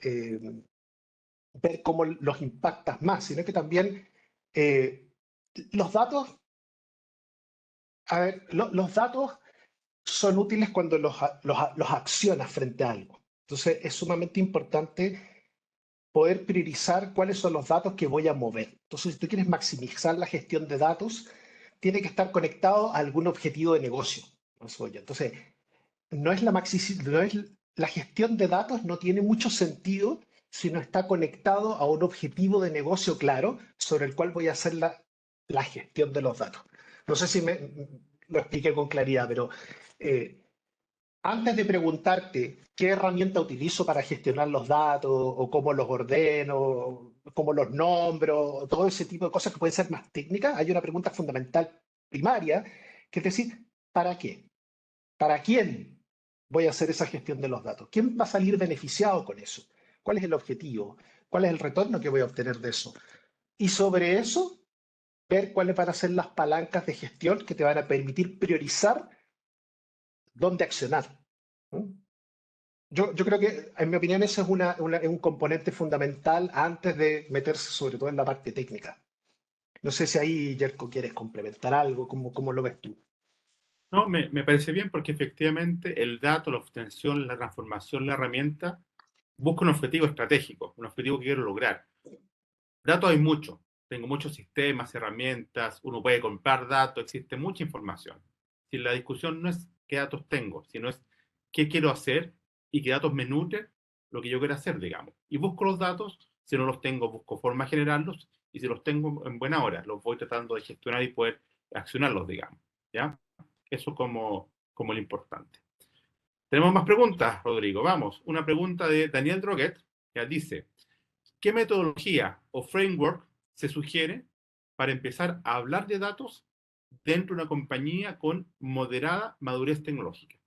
ver cómo los impactas más, sino que también los datos, los datos son útiles cuando los accionas frente a algo. Entonces es sumamente importante poder priorizar cuáles son los datos que voy a mover. Entonces, si tú quieres maximizar la gestión de datos, tiene que estar conectado a algún objetivo de negocio. Entonces, no es la gestión de datos no tiene mucho sentido si no está conectado a un objetivo de negocio claro sobre el cual voy a hacer la gestión de los datos. No sé si lo expliqué con claridad, pero antes de preguntarte qué herramienta utilizo para gestionar los datos, o cómo los ordeno, o cómo los nombro, todo ese tipo de cosas que pueden ser más técnicas, hay una pregunta fundamental primaria, que es decir, ¿para qué? ¿Para quién voy a hacer esa gestión de los datos? ¿Quién va a salir beneficiado con eso? ¿Cuál es el objetivo? ¿Cuál es el retorno que voy a obtener de eso? Y sobre eso, ver cuáles van a ser las palancas de gestión que te van a permitir priorizar dónde accionar. ¿No? Yo creo que, en mi opinión, ese es es un componente fundamental antes de meterse sobre todo en la parte técnica. No sé si ahí, Yerko, quieres complementar algo, cómo lo ves tú? No, me parece bien porque efectivamente el dato, la obtención, la transformación, la herramienta busca un objetivo estratégico, un objetivo que quiero lograr. Datos hay mucho. Tengo muchos sistemas, herramientas, uno puede comprar datos, existe mucha información. Si la discusión no es qué datos tengo, sino es qué quiero hacer y qué datos me nutren lo que yo quiero hacer, digamos. Y busco los datos, si no los tengo, busco forma de generarlos, y si los tengo en buena hora, los voy tratando de gestionar y poder accionarlos, digamos. ¿Ya? Eso como lo importante. Tenemos más preguntas, Rodrigo. Vamos, una pregunta de Daniel Droguet, que dice, ¿qué metodología o framework se sugiere para empezar a hablar de datos dentro de una compañía con moderada madurez tecnológica?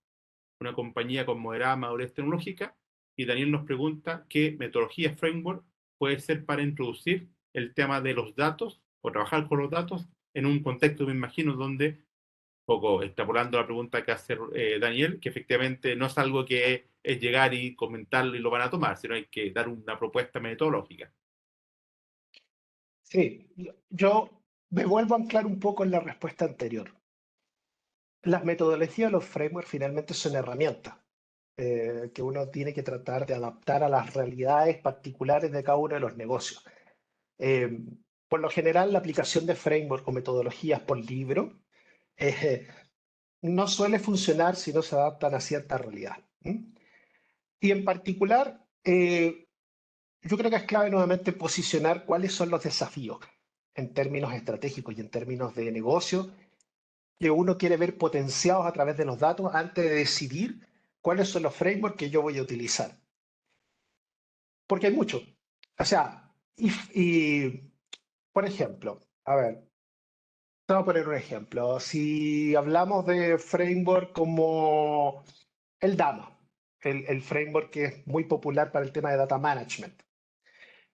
Una compañía con moderada madurez tecnológica, y Daniel nos pregunta qué metodología framework puede ser para introducir el tema de los datos o trabajar con los datos en un contexto, me imagino, donde poco extrapolando la pregunta que hace Daniel, que efectivamente no es algo que es llegar y comentarlo y lo van a tomar, sino hay que dar una propuesta metodológica. Sí, yo me vuelvo a anclar un poco en la respuesta anterior. Las metodologías, los frameworks finalmente son herramientas que uno tiene que tratar de adaptar a las realidades particulares de cada uno de los negocios. Eh, por lo general, la aplicación de framework o metodologías por libro eh, no suele funcionar si no se adaptan a cierta realidad. ¿Mm? Y en particular, yo creo que es clave nuevamente posicionar cuáles son los desafíos en términos estratégicos y en términos de negocio que uno quiere ver potenciados a través de los datos antes de decidir cuáles son los frameworks que yo voy a utilizar. Porque hay mucho. O sea, por ejemplo, a ver, te voy a poner un ejemplo. Si hablamos de framework como el DAMA, el framework que es muy popular para el tema de data management,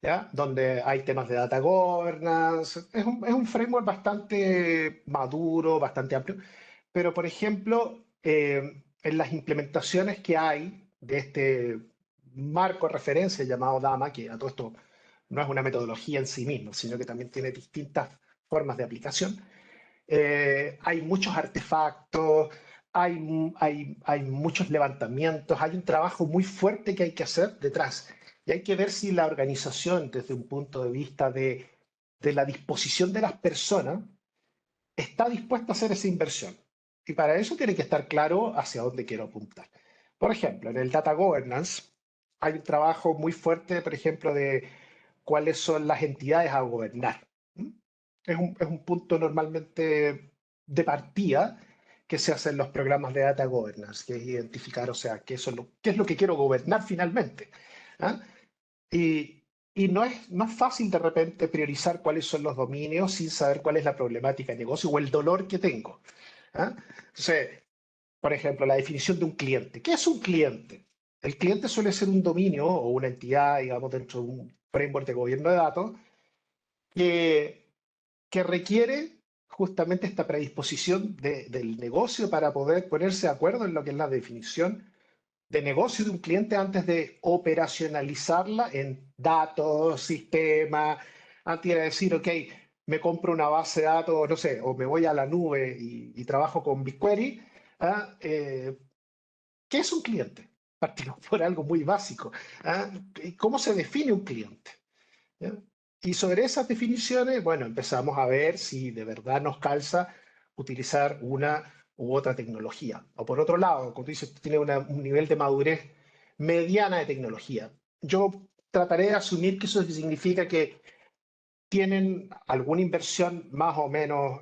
¿ya? Donde hay temas de data governance. Es un framework bastante maduro, bastante amplio. Pero, por ejemplo, en las implementaciones que hay de este marco de referencia llamado DAMA, que a todo esto no es una metodología en sí mismo, sino que también tiene distintas formas de aplicación, hay muchos artefactos, hay muchos levantamientos, hay un trabajo muy fuerte que hay que hacer detrás. Y hay que ver si la organización, desde un punto de vista de la disposición de las personas, está dispuesta a hacer esa inversión. Y para eso tiene que estar claro hacia dónde quiero apuntar. Por ejemplo, en el data governance hay un trabajo muy fuerte, por ejemplo, de cuáles son las entidades a gobernar. ¿Mm? Es un punto normalmente de partida que se hace en los programas de data governance, que es identificar, o sea, qué es lo que quiero gobernar finalmente. ¿Ah? Y, y no es fácil de repente priorizar cuáles son los dominios sin saber cuál es la problemática de negocio o el dolor que tengo. ¿Ah? Entonces, por ejemplo, la definición de un cliente. ¿Qué es un cliente? El cliente suele ser un dominio o una entidad, digamos, dentro de un framework de gobierno de datos que, que requiere justamente esta predisposición del negocio para poder ponerse de acuerdo en lo que es la definición de negocio de un cliente antes de operacionalizarla en datos, sistemas, antes de decir, ok, me compro una base de datos, no sé, o me voy a la nube y trabajo con BigQuery. ¿Ah? ¿Qué es un cliente? Partimos por algo muy básico. ¿Ah? ¿Cómo se define un cliente? ¿Ya? Y sobre esas definiciones, bueno, empezamos a ver si de verdad nos calza utilizar una u otra tecnología. O por otro lado, como tú dices, tiene un nivel de madurez mediana de tecnología. Yo trataré de asumir que eso significa que tienen alguna inversión más o menos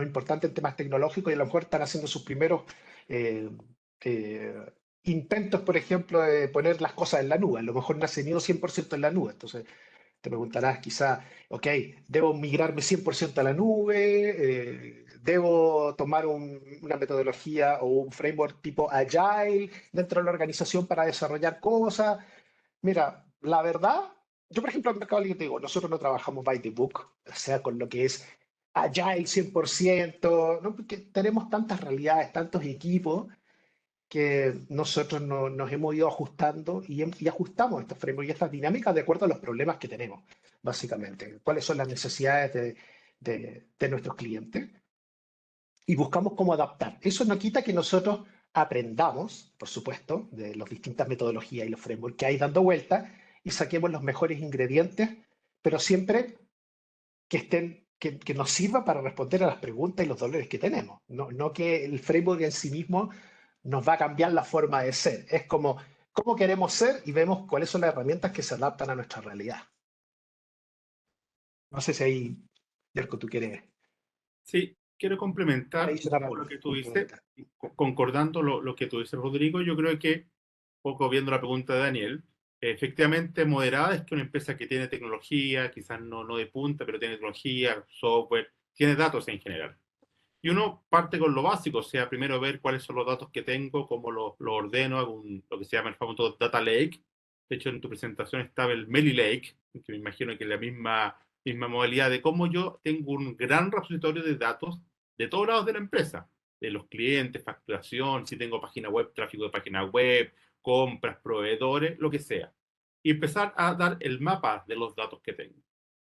importante en temas tecnológicos y a lo mejor están haciendo sus primeros intentos, por ejemplo, de poner las cosas en la nube. A lo mejor no has tenido 100% en la nube. Entonces, te preguntarás quizá, ok, ¿debo migrarme 100% a la nube? ¿Debo tomar una metodología o un framework tipo Agile dentro de la organización para desarrollar cosas? Mira, la verdad, yo por ejemplo en Mercado Libre te digo, nosotros no trabajamos by the book, o sea, con lo que es Agile 100%, ¿no? Porque tenemos tantas realidades, tantos equipos que nosotros nos hemos ido ajustando y ajustamos estos frameworks y estas dinámicas de acuerdo a los problemas que tenemos, básicamente. ¿Cuáles son las necesidades de nuestros clientes? Y buscamos cómo adaptar. Eso no quita que nosotros aprendamos, por supuesto, de las distintas metodologías y los frameworks que hay dando vuelta y saquemos los mejores ingredientes, pero siempre que nos sirva para responder a las preguntas y los dolores que tenemos. No que el framework en sí mismo nos va a cambiar la forma de ser. Es como cómo queremos ser y vemos cuáles son las herramientas que se adaptan a nuestra realidad. No sé si ahí, Yerko, tú quieres Sí, quiero complementar un adicionar poco algo. lo que tú dices, concordando lo que tú dices, Rodrigo. Yo creo que, un poco viendo la pregunta de Daniel, efectivamente, moderada es que una empresa que tiene tecnología, quizás no de punta, pero tiene tecnología, software, tiene datos en general. Y uno parte con lo básico, o sea, primero ver cuáles son los datos que tengo, cómo lo ordeno, hago lo que se llama el famoso Data Lake. De hecho, en tu presentación estaba el Meli Lake, que me imagino que es la misma modalidad de cómo yo tengo un gran repositorio de datos de todos lados de la empresa, de los clientes, facturación, si tengo página web, tráfico de página web, compras, proveedores, lo que sea. Y empezar a dar el mapa de los datos que tengo.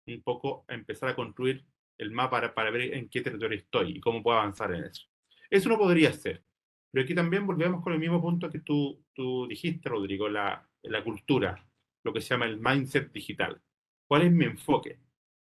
Un poco a empezar a construir el mapa para ver en qué territorio estoy y cómo puedo avanzar en eso. Eso no podría ser. Pero aquí también volvemos con el mismo punto que tú dijiste, Rodrigo, la cultura, lo que se llama el mindset digital. ¿Cuál es mi enfoque?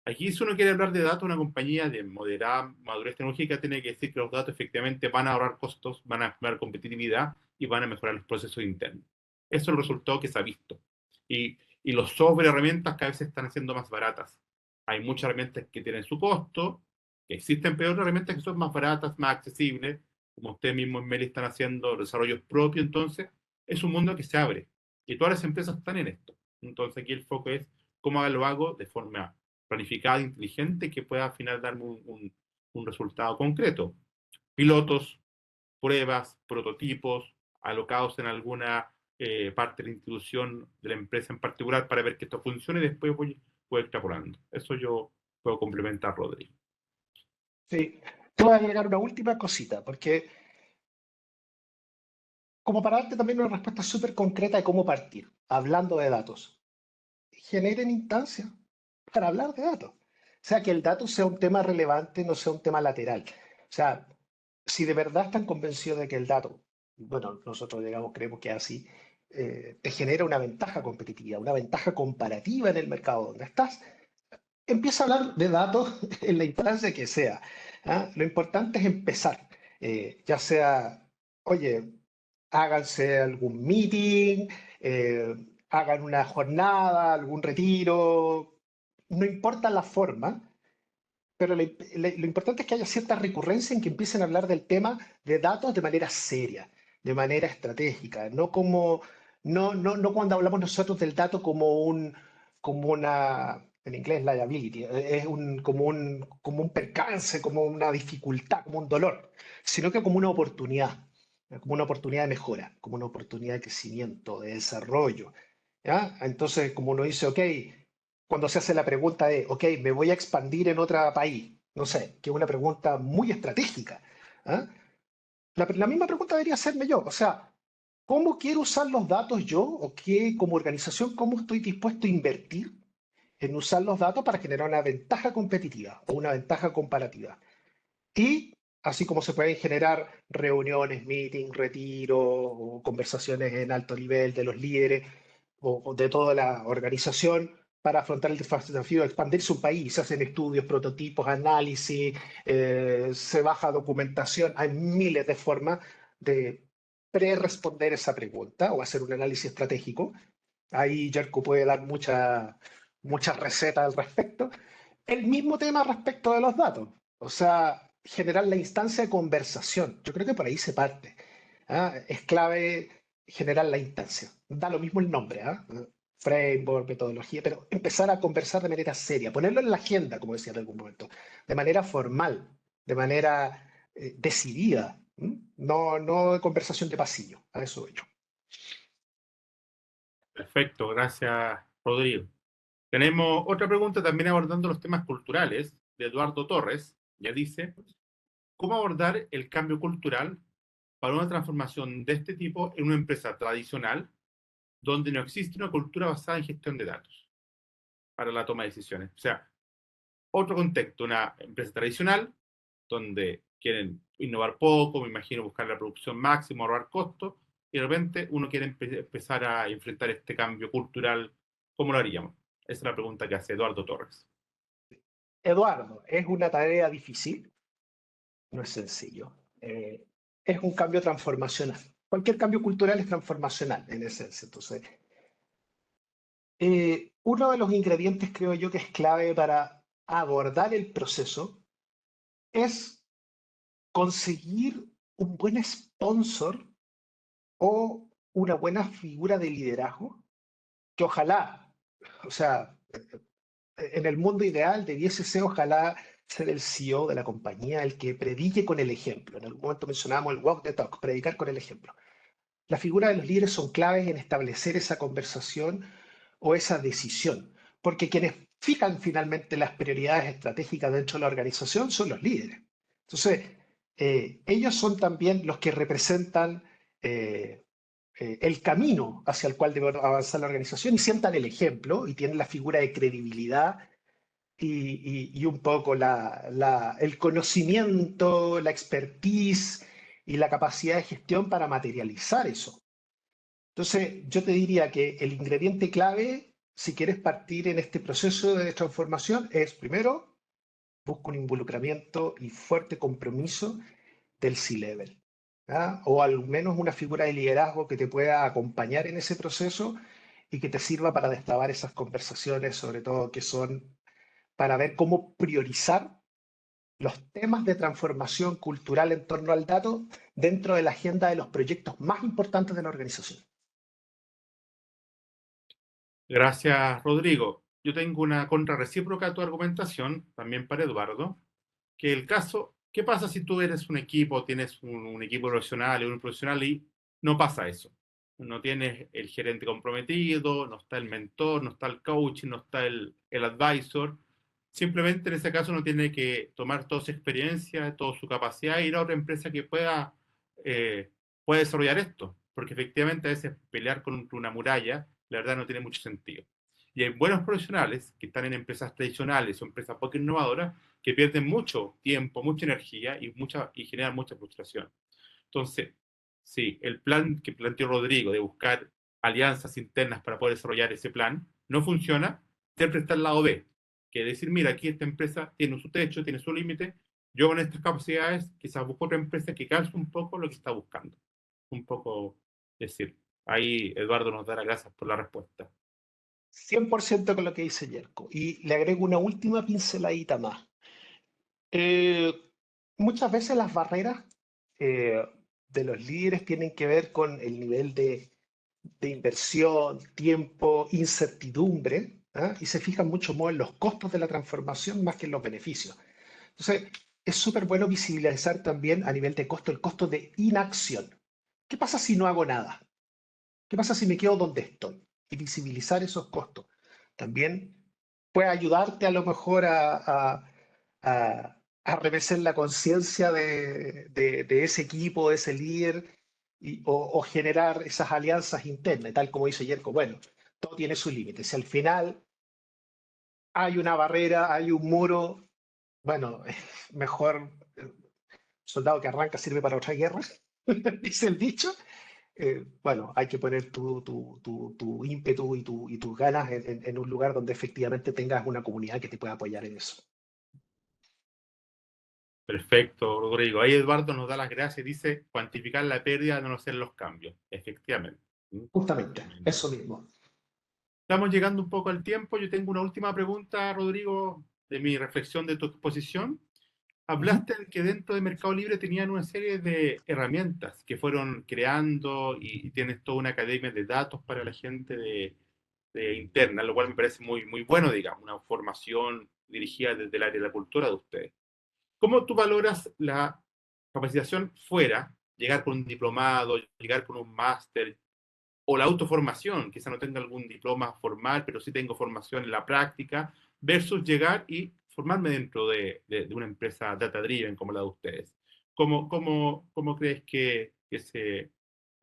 Aquí, si uno quiere hablar de datos, una compañía de moderada madurez tecnológica tiene que decir que los datos efectivamente van a ahorrar costos, van a mejorar competitividad y van a mejorar los procesos internos. Eso es el resultado que se ha visto. Y los software herramientas cada vez se están haciendo más baratas. Hay muchas herramientas que tienen su costo, que existen peores herramientas que son más baratas, más accesibles, como ustedes mismos en Meli están haciendo desarrollos propios. Entonces es un mundo que se abre y todas las empresas están en esto. Entonces aquí el foco es cómo lo hago de forma planificada, inteligente, que pueda al final darme un resultado concreto. Pilotos, pruebas, prototipos, alocados en alguna parte de la institución de la empresa en particular para ver que esto funcione y después voy extrapolando. Eso yo puedo complementar, Rodrigo. Sí, te voy a agregar una última cosita, porque como para darte también una respuesta súper concreta de cómo partir, hablando de datos, generen instancias para hablar de datos. O sea, que el dato sea un tema relevante, no sea un tema lateral. O sea, si de verdad están convencidos de que el dato, bueno, nosotros digamos creemos que es así, te genera una ventaja competitiva, una ventaja comparativa en el mercado donde estás, empieza a hablar de datos en la instancia que sea. ¿Ah? Lo importante es empezar, ya sea, oye, háganse algún meeting, eh, hagan una jornada, algún retiro, no importa la forma, pero lo importante es que haya cierta recurrencia en que empiecen a hablar del tema de datos de manera seria, de manera estratégica, no cuando hablamos nosotros del dato como una, en inglés liability, es como un percance, como una dificultad, como un dolor, sino que como una oportunidad de mejora, como una oportunidad de crecimiento, de desarrollo. ¿Ya? Entonces, como uno dice, ok, cuando se hace la pregunta de, ok, me voy a expandir en otro país, no sé, que es una pregunta muy estratégica. ¿Ah? La misma pregunta debería hacerme yo, o sea, ¿cómo quiero usar los datos yo o qué como organización, cómo estoy dispuesto a invertir en usar los datos para generar una ventaja competitiva o una ventaja comparativa? Y así como se pueden generar reuniones, meetings, retiros o conversaciones en alto nivel de los líderes o de toda la organización para afrontar el desafío de expandirse un país. Se hacen estudios, prototipos, análisis, se baja documentación. Hay miles de formas de pre-responder esa pregunta o hacer un análisis estratégico. Ahí Jerko puede dar muchas recetas al respecto. El mismo tema respecto de los datos. O sea, generar la instancia de conversación. Yo creo que por ahí se parte. Es clave generar la instancia. Da lo mismo el nombre, framework, metodología, pero empezar a conversar de manera seria, ponerlo en la agenda, como decía en algún momento, de manera formal, de manera decidida, no de conversación de pasillo, a eso voy yo. Perfecto, gracias, Rodrigo. Tenemos otra pregunta también abordando los temas culturales de Eduardo Torres. Ya dice, ¿cómo abordar el cambio cultural para una transformación de este tipo en una empresa tradicional donde no existe una cultura basada en gestión de datos para la toma de decisiones? O sea, otro contexto, una empresa tradicional donde quieren innovar poco, me imagino buscar la producción máxima, ahorrar costos, y de repente uno quiere empezar a enfrentar este cambio cultural, ¿cómo lo haríamos? Esa es la pregunta que hace Eduardo Torres. Eduardo, es una tarea difícil, no es sencillo. Es un cambio transformacional. Cualquier cambio cultural es transformacional, en esencia. Entonces, uno de los ingredientes, creo yo, que es clave para abordar el proceso es conseguir un buen sponsor o una buena figura de liderazgo que ojalá, o sea, en el mundo ideal debiese ser ojalá ser el CEO de la compañía el que predique con el ejemplo. En algún momento mencionábamos el walk the talk, predicar con el ejemplo. La figura de los líderes son claves en establecer esa conversación o esa decisión, porque quienes fijan finalmente las prioridades estratégicas dentro de la organización son los líderes. Entonces, ellos son también los que representan el camino hacia el cual debe avanzar la organización y sientan el ejemplo y tienen la figura de credibilidad y un poco el conocimiento, la expertise y la capacidad de gestión para materializar eso. Entonces, yo te diría que el ingrediente clave, si quieres partir en este proceso de transformación, es primero, busca un involucramiento y fuerte compromiso del C-Level, o al menos una figura de liderazgo que te pueda acompañar en ese proceso y que te sirva para destrabar esas conversaciones, sobre todo que son para ver cómo priorizar los temas de transformación cultural en torno al dato dentro de la agenda de los proyectos más importantes de la organización. Gracias, Rodrigo. Yo tengo una contrarrecíproca a tu argumentación, también para Eduardo, que el caso, ¿qué pasa si tú eres un equipo, tienes un equipo profesional y un profesional y no pasa eso? No tienes el gerente comprometido, no está el mentor, no está el coach, no está el advisor. Simplemente en ese caso no tiene que tomar toda su experiencia, toda su capacidad e ir a otra empresa que pueda desarrollar esto. Porque efectivamente a veces pelear contra una muralla, la verdad no tiene mucho sentido. Y hay buenos profesionales que están en empresas tradicionales o empresas poco innovadoras que pierden mucho tiempo, mucha energía y generan mucha frustración. Entonces, sí, el plan que planteó Rodrigo de buscar alianzas internas para poder desarrollar ese plan no funciona, siempre está el lado B, que decir, mira, aquí esta empresa tiene su techo, tiene su límite, yo con estas capacidades quizás busco otra empresa que calce un poco lo que está buscando. Un poco decir, ahí Eduardo nos dará gracias por la respuesta. 100% con lo que dice Yerko. Y le agrego una última pinceladita más. Eh, Muchas veces las barreras eh, de los líderes tienen que ver con el nivel de inversión, tiempo, incertidumbre, y se fijan mucho más en los costos de la transformación más que en los beneficios. Entonces, es súper bueno visibilizar también a nivel de costo el costo de inacción. ¿Qué pasa si no hago nada? ¿Qué pasa si me quedo donde estoy? Y visibilizar esos costos. También puede ayudarte a lo mejor a revelar la conciencia de ese equipo, de ese líder, o generar esas alianzas internas, tal como dice Yerko. Bueno, todo tiene sus límites. Si al final hay una barrera, hay un muro, bueno, es mejor soldado que arranca sirve para otra guerra, dice el dicho. Bueno, hay que poner tu ímpetu y tus ganas en un lugar donde efectivamente tengas una comunidad que te pueda apoyar en eso. Perfecto, Rodrigo. Ahí Eduardo nos da las gracias y dice cuantificar la pérdida de no hacer los cambios. Efectivamente. Justamente, eso mismo. Estamos llegando un poco al tiempo. Yo tengo una última pregunta, Rodrigo, de mi reflexión de tu exposición. hablaste de que dentro de Mercado Libre tenían una serie de herramientas que fueron creando y tienes toda una academia de datos para la gente de interna, lo cual me parece muy, muy bueno, digamos, una formación dirigida desde el área de la cultura de ustedes. ¿Cómo tú valoras la capacitación fuera, llegar con un diplomado, llegar con un máster, o la autoformación, quizá no tenga algún diploma formal, pero sí tengo formación en la práctica, versus llegar y formarme dentro de una empresa data-driven como la de ustedes? ¿Cómo crees que se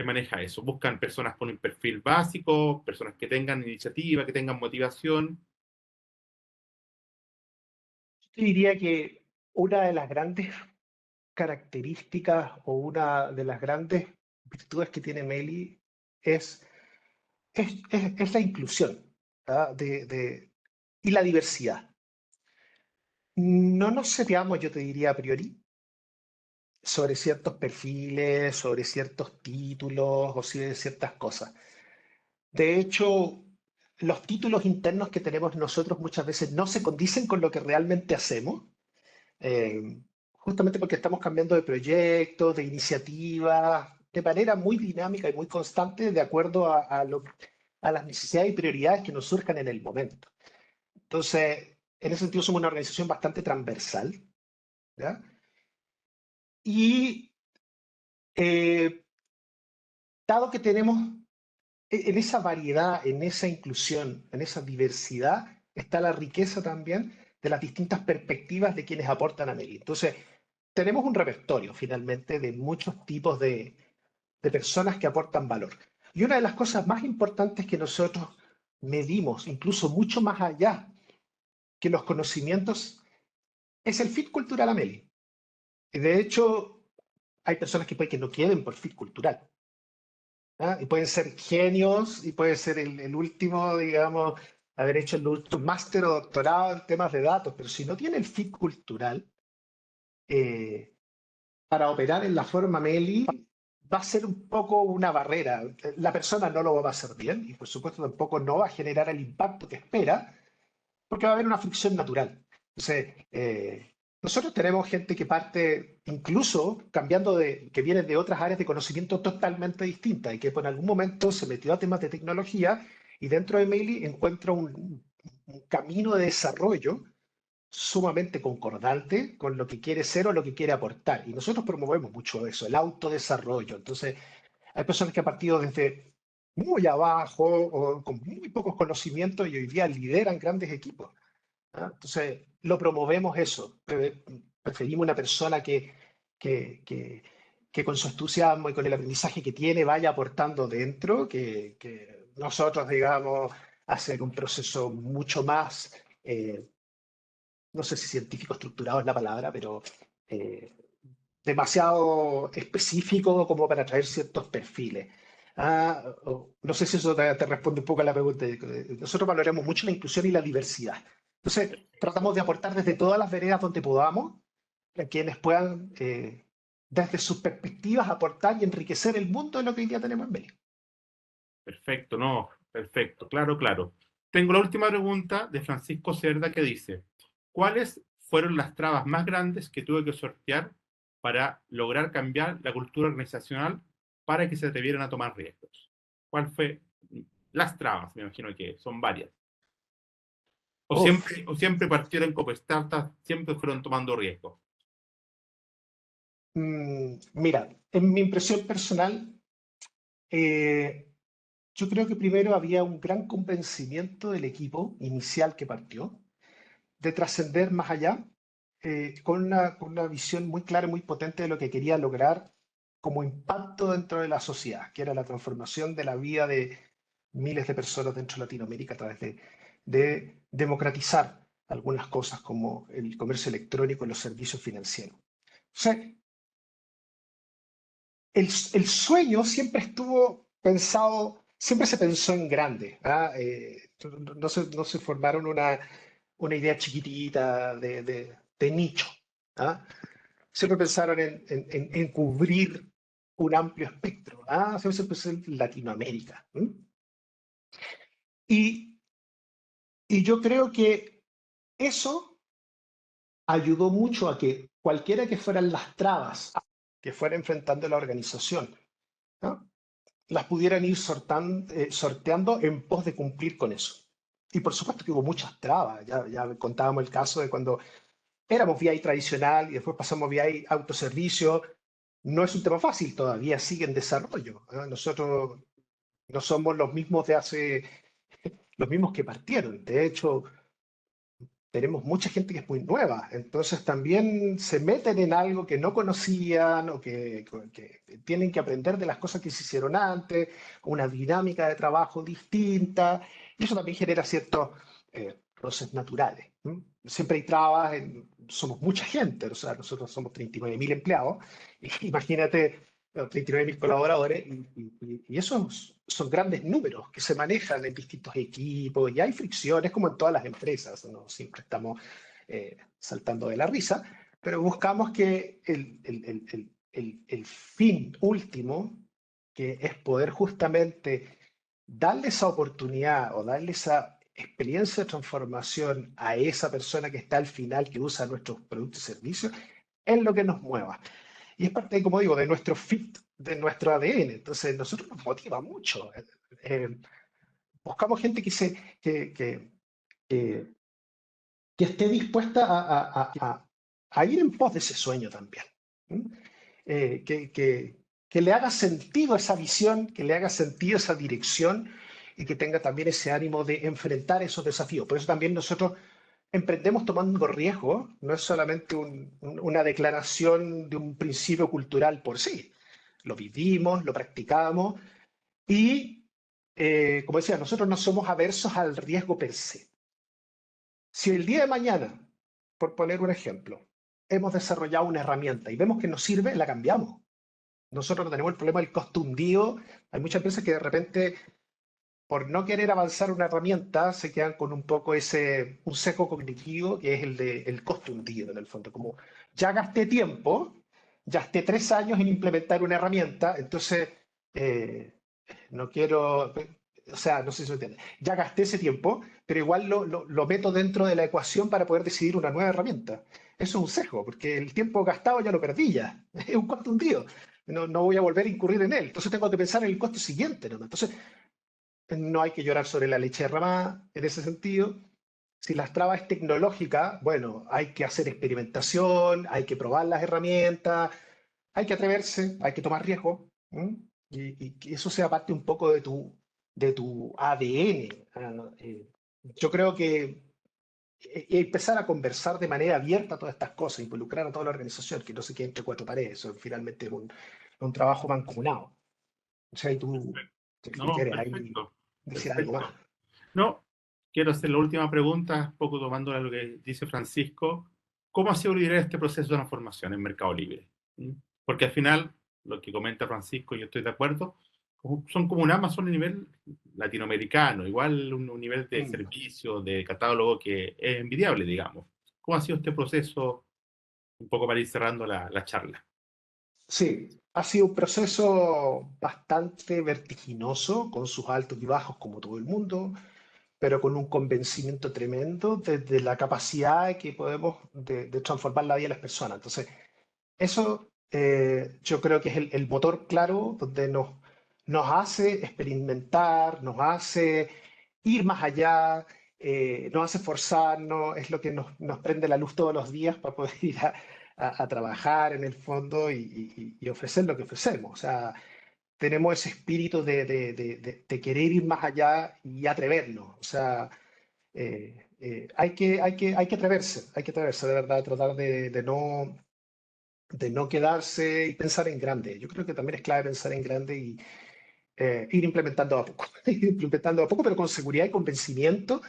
maneja eso? ¿Buscan personas con un perfil básico, personas que tengan iniciativa, que tengan motivación? Yo diría que una de las grandes características o una de las grandes virtudes que tiene Meli es la inclusión, ¿ah? Y la diversidad. No nos seteamos, yo te diría a priori, sobre ciertos perfiles, sobre ciertos títulos o sobre ciertas cosas. De hecho, los títulos internos que tenemos nosotros muchas veces no se condicen con lo que realmente hacemos, eh, justamente porque estamos cambiando de proyectos, de iniciativas, de manera muy dinámica y muy constante de acuerdo a las necesidades y prioridades que nos surjan en el momento. Entonces, en ese sentido somos una organización bastante transversal, ¿ya? Y eh, dado que tenemos en esa variedad, en esa inclusión, en esa diversidad, está la riqueza también de las distintas perspectivas de quienes aportan a Meli. Entonces, tenemos un repertorio finalmente de muchos tipos de personas que aportan valor. Y una de las cosas más importantes que nosotros medimos, incluso mucho más allá que los conocimientos, es el fit cultural a Meli. Y de hecho, hay personas que pueden que no queden por fit cultural. ¿Ah? Y pueden ser genios y puede ser el último, digamos, haber hecho el último máster o doctorado en temas de datos, pero si no tiene el fit cultural, eh, para operar en la forma Meli va a ser un poco una barrera. La persona no lo va a hacer bien y por supuesto tampoco no va a generar el impacto que espera porque va a haber una fricción natural. Entonces, nosotros tenemos gente que parte incluso cambiando que viene de otras áreas de conocimiento totalmente distintas y que por algún momento se metió a temas de tecnología y dentro de Meli encuentra un camino de desarrollo sumamente concordante con lo que quiere ser o lo que quiere aportar. Y nosotros promovemos mucho eso, el autodesarrollo. Entonces, hay personas que han partido desde muy abajo o con muy pocos conocimientos y hoy día lideran grandes equipos. ¿Ah? Entonces, lo promovemos eso. Preferimos una persona que con su entusiasmo y con el aprendizaje que tiene vaya aportando dentro, que nosotros, digamos, hacer un proceso mucho más no sé si científico estructurado es la palabra, pero eh, demasiado específico como para traer ciertos perfiles. No sé si eso te responde un poco a la pregunta. Nosotros valoramos mucho la inclusión y la diversidad. Entonces, tratamos de aportar desde todas las veredas donde podamos, a quienes puedan, desde sus perspectivas, aportar y enriquecer el mundo de lo que hoy día tenemos en Meli. Perfecto, no, perfecto, claro, claro. Tengo la última pregunta de Francisco Cerda que dice, ¿cuáles fueron las trabas más grandes que tuve que sortear para lograr cambiar la cultura organizacional para que se atrevieran a tomar riesgos? ¿Cuál fue las trabas? Me imagino que son varias. Uf, O siempre partieron como startups, siempre fueron tomando riesgos. mira, en mi impresión personal, eh, yo creo que primero había un gran convencimiento del equipo inicial que partió de trascender más allá, con una visión muy clara y muy potente de lo que quería lograr como impacto dentro de la sociedad, que era la transformación de la vida de miles de personas dentro de Latinoamérica a través de democratizar algunas cosas como el comercio electrónico y los servicios financieros. O sea, el sueño siempre estuvo pensado, siempre se pensó en grande. ¿Ah? No se formaron una idea chiquitita de nicho. ¿Ah? Siempre pensaron en cubrir un amplio espectro. ¿Ah? Siempre se pensó en Latinoamérica. ¿Mm? Y, y yo creo que eso ayudó mucho a que cualquiera que fueran las trabas que fuera enfrentando la organización, ¿no?, las pudieran ir sorteando en pos de cumplir con eso. Y por supuesto que hubo muchas trabas. Ya contábamos el caso de cuando éramos VI tradicional y después pasamos VI autoservicio. No es un tema fácil, todavía sigue en desarrollo, ¿eh? Nosotros no somos los mismos los mismos que partieron. De hecho, tenemos mucha gente que es muy nueva, entonces también se meten en algo que no conocían o que tienen que aprender de las cosas que se hicieron antes, una dinámica de trabajo distinta, y eso también genera ciertos roces naturales. Siempre hay trabas, somos mucha gente, o sea, nosotros somos 39.000 empleados, imagínate 39.000 colaboradores, y esos son grandes números que se manejan en distintos equipos, y hay fricciones como en todas las empresas, no siempre estamos saltando de la risa, pero buscamos que el fin último, que es poder justamente darle esa oportunidad o darle esa experiencia de transformación a esa persona que está al final, que usa nuestros productos y servicios, es lo que nos mueva. Y es parte, como digo, de nuestro fit, de nuestro ADN. Entonces, nosotros nos motiva mucho. Buscamos gente que, que esté dispuesta a ir en pos de ese sueño también. Que le haga sentido esa visión, que le haga sentido esa dirección y que tenga también ese ánimo de enfrentar esos desafíos. Por eso también nosotros emprendemos tomando riesgo, no es solamente una declaración de un principio cultural por sí. Lo vivimos, lo practicamos y, como decía, nosotros no somos aversos al riesgo per se. Si el día de mañana, por poner un ejemplo, hemos desarrollado una herramienta y vemos que nos sirve, la cambiamos. Nosotros no tenemos el problema del costo hundido. Hay muchas empresas que de repente, por no querer avanzar una herramienta, se quedan con un poco un sesgo cognitivo que es el costo hundido, en el fondo. Como ya gasté tiempo, ya gasté 3 años en implementar una herramienta, entonces no quiero, o sea, no sé si se entiende. Ya gasté ese tiempo, pero igual lo meto dentro de la ecuación para poder decidir una nueva herramienta. Eso es un sesgo, porque el tiempo gastado ya lo perdí ya. Es un costo hundido. No voy a volver a incurrir en él. Entonces tengo que pensar en el costo siguiente, ¿no? Entonces, no hay que llorar sobre la leche derramada en ese sentido. Si las trabas es tecnológica, bueno, hay que hacer experimentación, hay que probar las herramientas, hay que atreverse, hay que tomar riesgo, y que eso sea parte un poco de tu ADN. Yo creo que empezar a conversar de manera abierta todas estas cosas, involucrar a toda la organización, que no se quede entre 4 paredes, eso finalmente es un trabajo mancomunado. O sea, y tú, si No, quieres ahí perfecto, decir algo más. perfecto. No, quiero hacer la última pregunta, un poco tomando lo que dice Francisco. ¿Cómo ha sido liderar este proceso de transformación en Mercado Libre? ¿Mm? Porque al final, lo que comenta Francisco, yo estoy de acuerdo, son como un Amazon a nivel latinoamericano, igual un nivel de Mm. servicio, de catálogo que es envidiable, digamos. ¿Cómo ha sido este proceso? Un poco para ir cerrando la charla. Sí, ha sido un proceso bastante vertiginoso, con sus altos y bajos como todo el mundo, pero con un convencimiento tremendo de la capacidad que podemos de transformar la vida de las personas. Entonces, eso yo creo que es el motor claro donde nos hace experimentar, nos hace ir más allá, nos hace esforzarnos, es lo que nos prende la luz todos los días para poder ir a trabajar en el fondo y ofrecer lo que ofrecemos. O sea, tenemos ese espíritu de querer ir más allá y atrevernos. O sea, hay que atreverse de verdad, tratar de no quedarse y pensar en grande. Yo creo que también es clave pensar en grande y ir implementando a poco, ir implementando a poco, pero con seguridad y convencimiento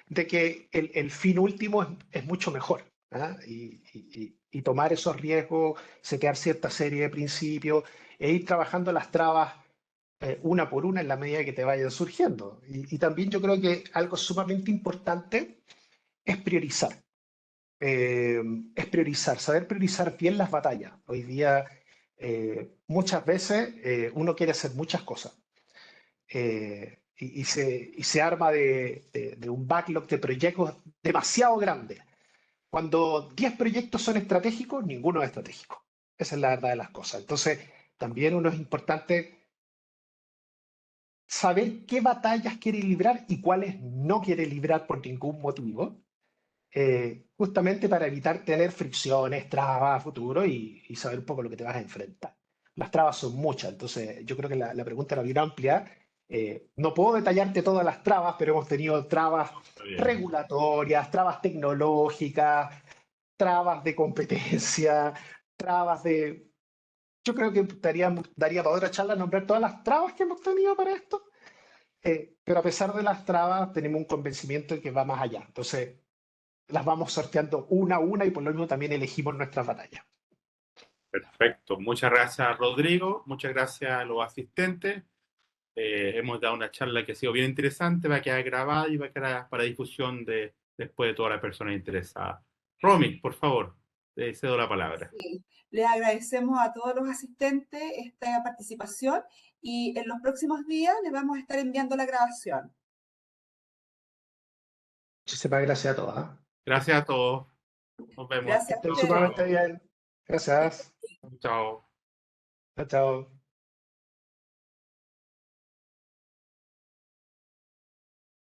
de que el fin último es mucho mejor. ¿Ah? Y tomar esos riesgos, setear cierta serie de principios e ir trabajando las trabas una por una en la medida que te vayan surgiendo. Y también yo creo que algo sumamente importante es priorizar. Es priorizar, saber priorizar bien las batallas. Hoy día, muchas veces, uno quiere hacer muchas cosas y se arma de un backlog de proyectos demasiado grande. Cuando 10 proyectos son estratégicos, ninguno es estratégico. Esa es la verdad de las cosas. Entonces, también uno es importante saber qué batallas quiere librar y cuáles no quiere librar por ningún motivo, justamente para evitar tener fricciones, trabas a futuro y saber un poco lo que te vas a enfrentar. Las trabas son muchas, entonces yo creo que la pregunta era bien amplia. No puedo detallarte todas las trabas, pero hemos tenido trabas Está bien. regulatorias, trabas tecnológicas, trabas de competencia, trabas de... Yo creo que daría para otra charla nombrar todas las trabas que hemos tenido para esto, pero a pesar de las trabas tenemos un convencimiento de que va más allá. Entonces las vamos sorteando una a una y por lo mismo también elegimos nuestras batallas. Perfecto. Muchas gracias, Rodrigo. Muchas gracias a los asistentes. Hemos dado una charla que ha sido bien interesante, va a quedar grabada y va a quedar para difusión después de todas las personas interesadas. Romy, por favor, te cedo la palabra. Sí. Les agradecemos a todos los asistentes esta participación y en los próximos días les vamos a estar enviando la grabación. Muchísimas gracias a todas. Gracias a todos. Nos vemos. Gracias a Estén ustedes. sumamente bien. Gracias. Chao. Chao, chao.